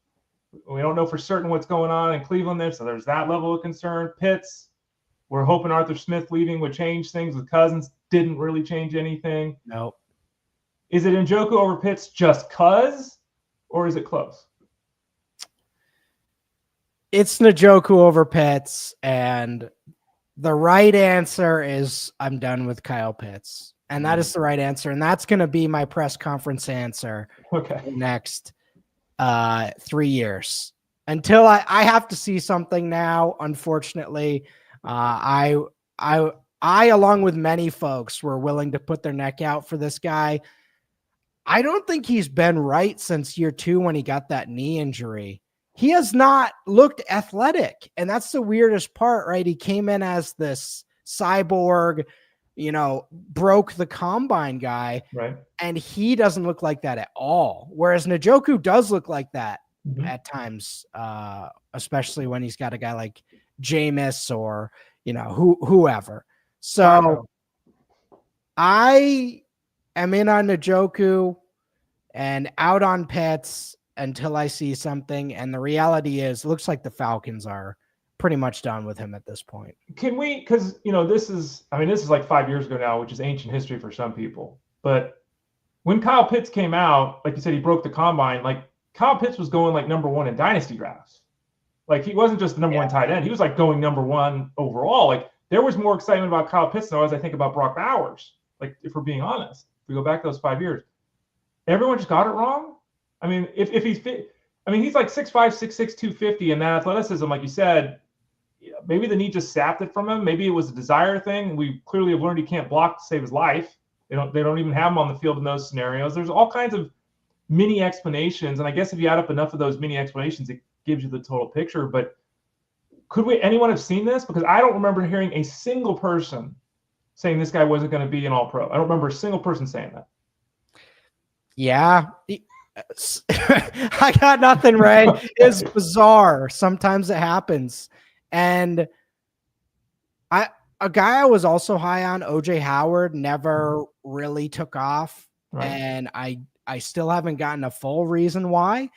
We don't know for certain what's going on in Cleveland there, so there's that level of concern. Pitts, we're hoping Arthur Smith leaving would change things. With Cousins, didn't really change anything. Nope. Is it Njoku over Pitts just cuz, or is it close? It's Njoku over Pitts, and the right answer is I'm done with Kyle Pitts. And that is the right answer. And that's going to be my press conference answer for the next 3 years. Until I have to see something now, unfortunately. I along with many folks, were willing to put their neck out for this guy. I don't think he's been right since year 2 when he got that knee injury. He has not looked athletic. And that's the weirdest part, right? He came in as this cyborg, broke the combine guy. Right. And he doesn't look like that at all. Whereas Njoku does look like that at times, especially when he's got a guy like Jameis or, whoever. So I am in on Njoku and out on Pitts until I see something. And the reality is, it looks like the Falcons are pretty much done with him at this point. Can we, because, this is like 5 years ago now, which is ancient history for some people. But when Kyle Pitts came out, like you said, he broke the combine. Like Kyle Pitts was going like number 1 in dynasty drafts. Like he wasn't just the number 1 tight end. He was like going number 1 overall. Like there was more excitement about Kyle Pitts though, as I think about Brock Bowers. Like if we're being honest, if we go back those 5 years, everyone just got it wrong. I mean, if he's fit, he's like 6'5", 6'6", 250, and that athleticism, like you said, maybe the knee just sapped it from him. Maybe it was a desire thing. We clearly have learned he can't block to save his life. They don't even have him on the field in those scenarios. There's all kinds of mini explanations, and I guess if you add up enough of those mini explanations, it gives you the total picture. But could anyone have seen this? Because I don't remember hearing a single person saying this guy wasn't going to be an All-Pro. I don't remember a single person saying that. Yeah. I got nothing, Ray. It's bizarre. Sometimes it happens. And a guy I was also high on, OJ Howard, never really took off. Right. And I still haven't gotten a full reason why.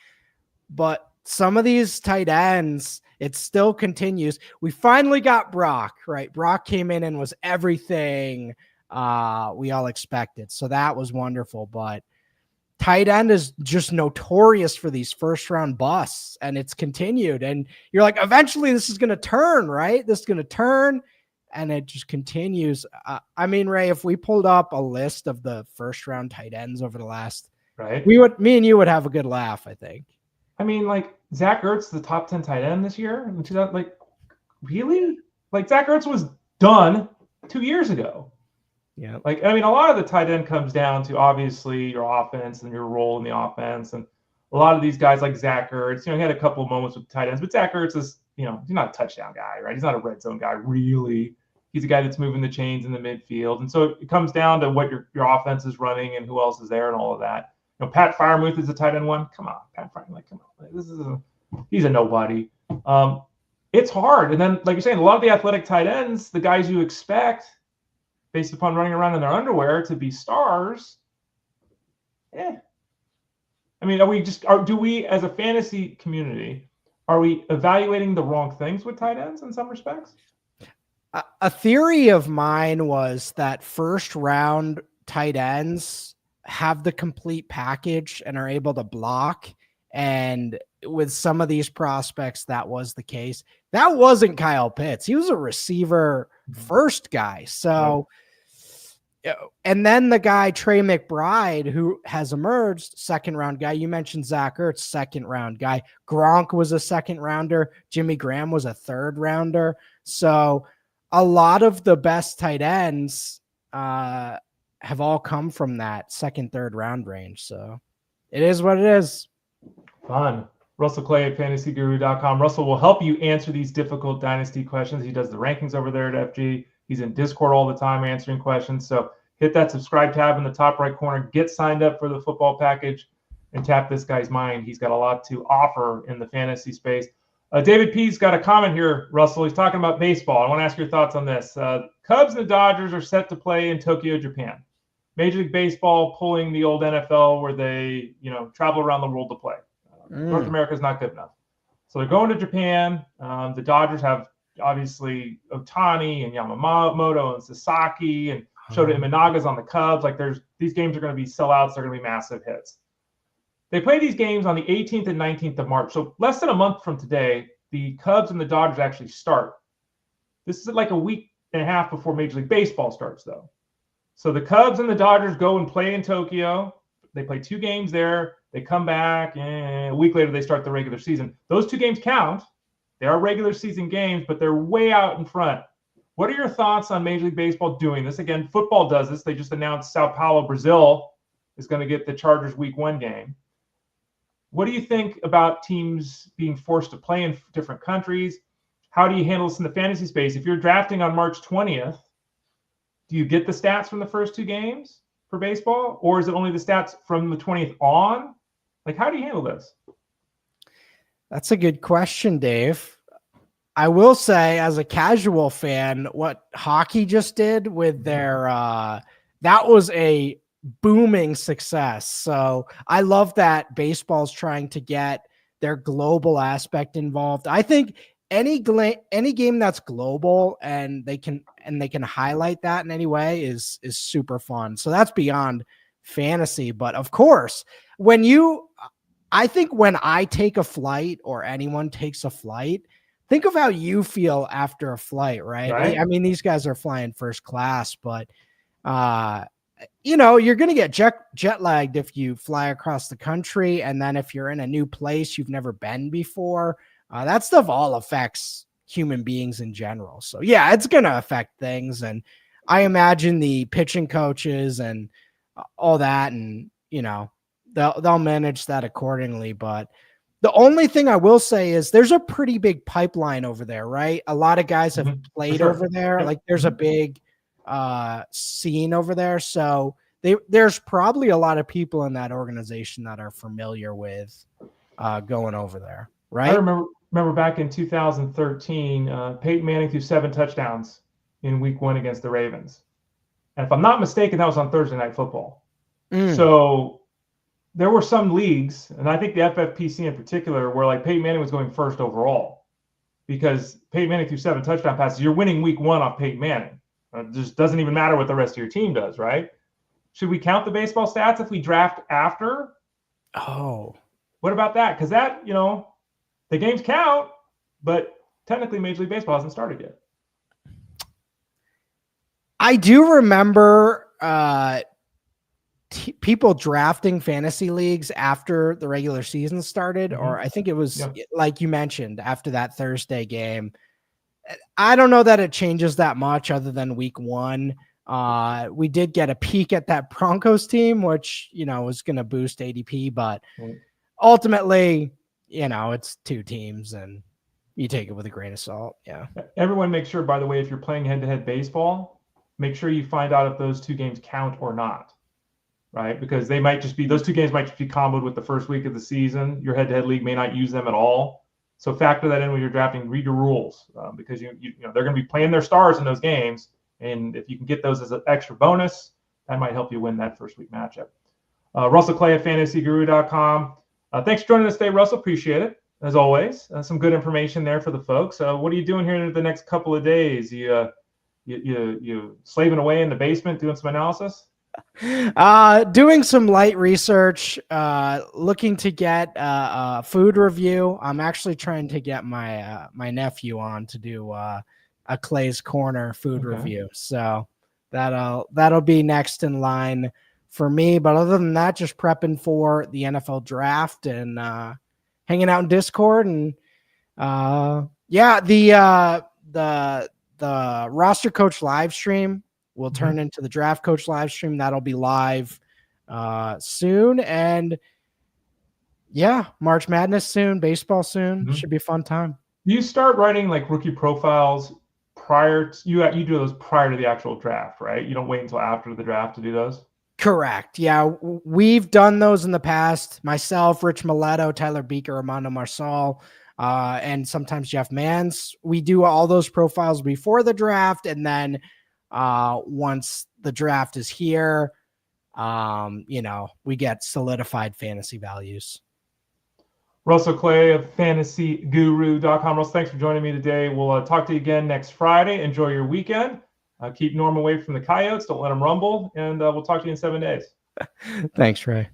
But some of these tight ends, it still continues. We finally got Brock, right? Brock came in and was everything we all expected. So that was wonderful. But tight end is just notorious for these first round busts, and it's continued. And you're like, eventually this is going to turn, right? This is going to turn, and it just continues. Ray, if we pulled up a list of the first round tight ends over the last, right, me and you would have a good laugh, I think. Like Zach Ertz, the top 10 tight end this year. Like, really? Like Zach Ertz was done 2 years ago. Yeah. Like, a lot of the tight end comes down to obviously your offense and your role in the offense. And a lot of these guys like Zach Ertz, he had a couple of moments with tight ends, but Zach Ertz is, he's not a touchdown guy, right? He's not a red zone guy, really. He's a guy that's moving the chains in the midfield. And so it comes down to what your offense is running and who else is there and all of that. Pat Freiermuth is a tight end one. Come on, Pat Freiermuth, come on. He's a nobody. It's hard. And then, like you're saying, a lot of the athletic tight ends, the guys you expect, based upon running around in their underwear to be stars. Do we as a fantasy community, are we evaluating the wrong things with tight ends in some respects? A theory of mine was that first round tight ends have the complete package and are able to block. And with some of these prospects, that was the case. That wasn't Kyle Pitts. He was a receiver first guy. So, and then the guy, Trey McBride, who has emerged, second round guy. You mentioned Zach Ertz, second round guy. Gronk was a second rounder. Jimmy Graham was a third rounder. So a lot of the best tight ends have all come from that second, third round range. So it is what it is. Fun. Russell Clay at fantasyguru.com. Russell will help you answer these difficult dynasty questions. He does the rankings over there at FG. He's in Discord all the time answering questions. So hit that subscribe tab in the top right corner. Get signed up for the football package and tap this guy's mind. He's got a lot to offer in the fantasy space. David P's got a comment here, Russell. He's talking about baseball. I want to ask your thoughts on this. Cubs and the Dodgers are set to play in Tokyo, Japan. Major League Baseball pulling the old NFL where they, travel around the world to play. North America is not good enough. So they're going to Japan. The Dodgers have obviously Ohtani and Yamamoto and Sasaki and Shota Imanaga's on the Cubs. Like these games are going to be sellouts. They're going to be massive hits. They play these games on the 18th and 19th of March. So less than a month from today, the Cubs and the Dodgers actually start. This is like a week and a half before Major League Baseball starts, though. So the Cubs and the Dodgers go and play in Tokyo. They play 2 games there. They come back, and a week later they start the regular season. Those 2 games count. They are regular season games, but they're way out in front. What are your thoughts on Major League Baseball doing this? Again, football does this. They just announced Sao Paulo, Brazil is going to get the Chargers Week 1 game. What do you think about teams being forced to play in different countries? How do you handle this in the fantasy space? If you're drafting on March 20th, do you get the stats from the first 2 games for baseball? Or is it only the stats from the 20th on? Like, how do you handle this? That's a good question, Dave. I will say, as a casual fan, what hockey just did with their that was a booming success. So I love that baseball's trying to get their global aspect involved. I think any game that's global and they can highlight that in any way is super fun. So that's beyond fantasy. But of course, I think when I take a flight or anyone takes a flight, think of how you feel after a flight, right? I mean, these guys are flying first class, but you're going to get jet lagged if you fly across the country. And then if you're in a new place you've never been before, that stuff all affects human beings in general. So yeah, it's going to affect things. And I imagine the pitching coaches and all that, and, they'll manage that accordingly. But the only thing I will say is there's a pretty big pipeline over there, right? A lot of guys have played over there. Like there's a big scene over there. So there's probably a lot of people in that organization that are familiar with going over there, right? I remember back in 2013, Peyton Manning threw 7 touchdowns in week 1 against the Ravens. And if I'm not mistaken, that was on Thursday Night Football. So there were some leagues, and I think the FFPC in particular, where like Peyton Manning was going first overall because Peyton Manning threw 7 touchdown passes. You're winning week 1 off Peyton Manning. It just doesn't even matter what the rest of your team does, right? Should we count the baseball stats if we draft after? Oh. What about that? Because that, the games count, but technically Major League Baseball hasn't started yet. I do remember people drafting fantasy leagues after the regular season started, or I think it was like you mentioned after that Thursday game. I don't know that it changes that much other than week 1. We did get a peek at that Broncos team, which, was going to boost ADP, but ultimately, it's 2 teams and you take it with a grain of salt. Yeah. Everyone make sure, by the way, if you're playing head-to-head baseball, make sure you find out if those 2 games count or not. Right? Because those 2 games might just be comboed with the first week of the season. Your head-to-head league may not use them at all. So factor that in when you're drafting. Read your rules because they're going to be playing their stars in those games. And if you can get those as an extra bonus, that might help you win that first week matchup. Russell Clay at fantasyguru.com. Thanks for joining us today, Russell. Appreciate it, as always. Some good information there for the folks. What are you doing here the next couple of days? You slaving away in the basement doing some analysis? Doing some light research, looking to get a food review. I'm actually trying to get my nephew on to do a Clay's Corner food review. So that'll be next in line for me. But other than that, just prepping for the NFL draft and hanging out in Discord. And the roster coach live stream will turn into the draft coach live stream. That'll be live soon. And March Madness soon, baseball soon. Should be a fun time. You start writing like rookie profiles you do those prior to the actual draft, right? You don't wait until after the draft to do those? Correct. Yeah, we've done those in the past. Myself, Rich Mileto, Tyler Beaker, Armando Marsal, and sometimes Jeff Mans. We do all those profiles before the draft, and then once the draft is here, we get solidified fantasy values. Russell Clay of FantasyGuru.com. Russell, thanks for joining me today. We'll talk to you again next Friday. Enjoy your weekend. Keep Norm away from the Coyotes. Don't let them rumble. And we'll talk to you in 7 days. Thanks, Ray.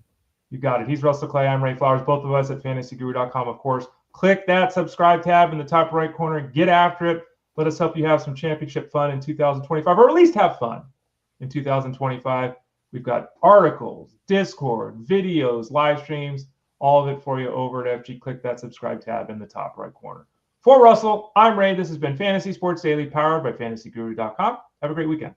You got it. He's Russell Clay. I'm Ray Flowers. Both of us at FantasyGuru.com, of course. Click that subscribe tab in the top right corner. Get after it. Let us help you have some championship fun in 2025, or at least have fun in 2025. We've got articles, Discord, videos, live streams, all of it for you over at FG. Click that subscribe tab in the top right corner. For Russell, I'm Ray. This has been Fantasy Sports Daily, powered by FantasyGuru.com. Have a great weekend.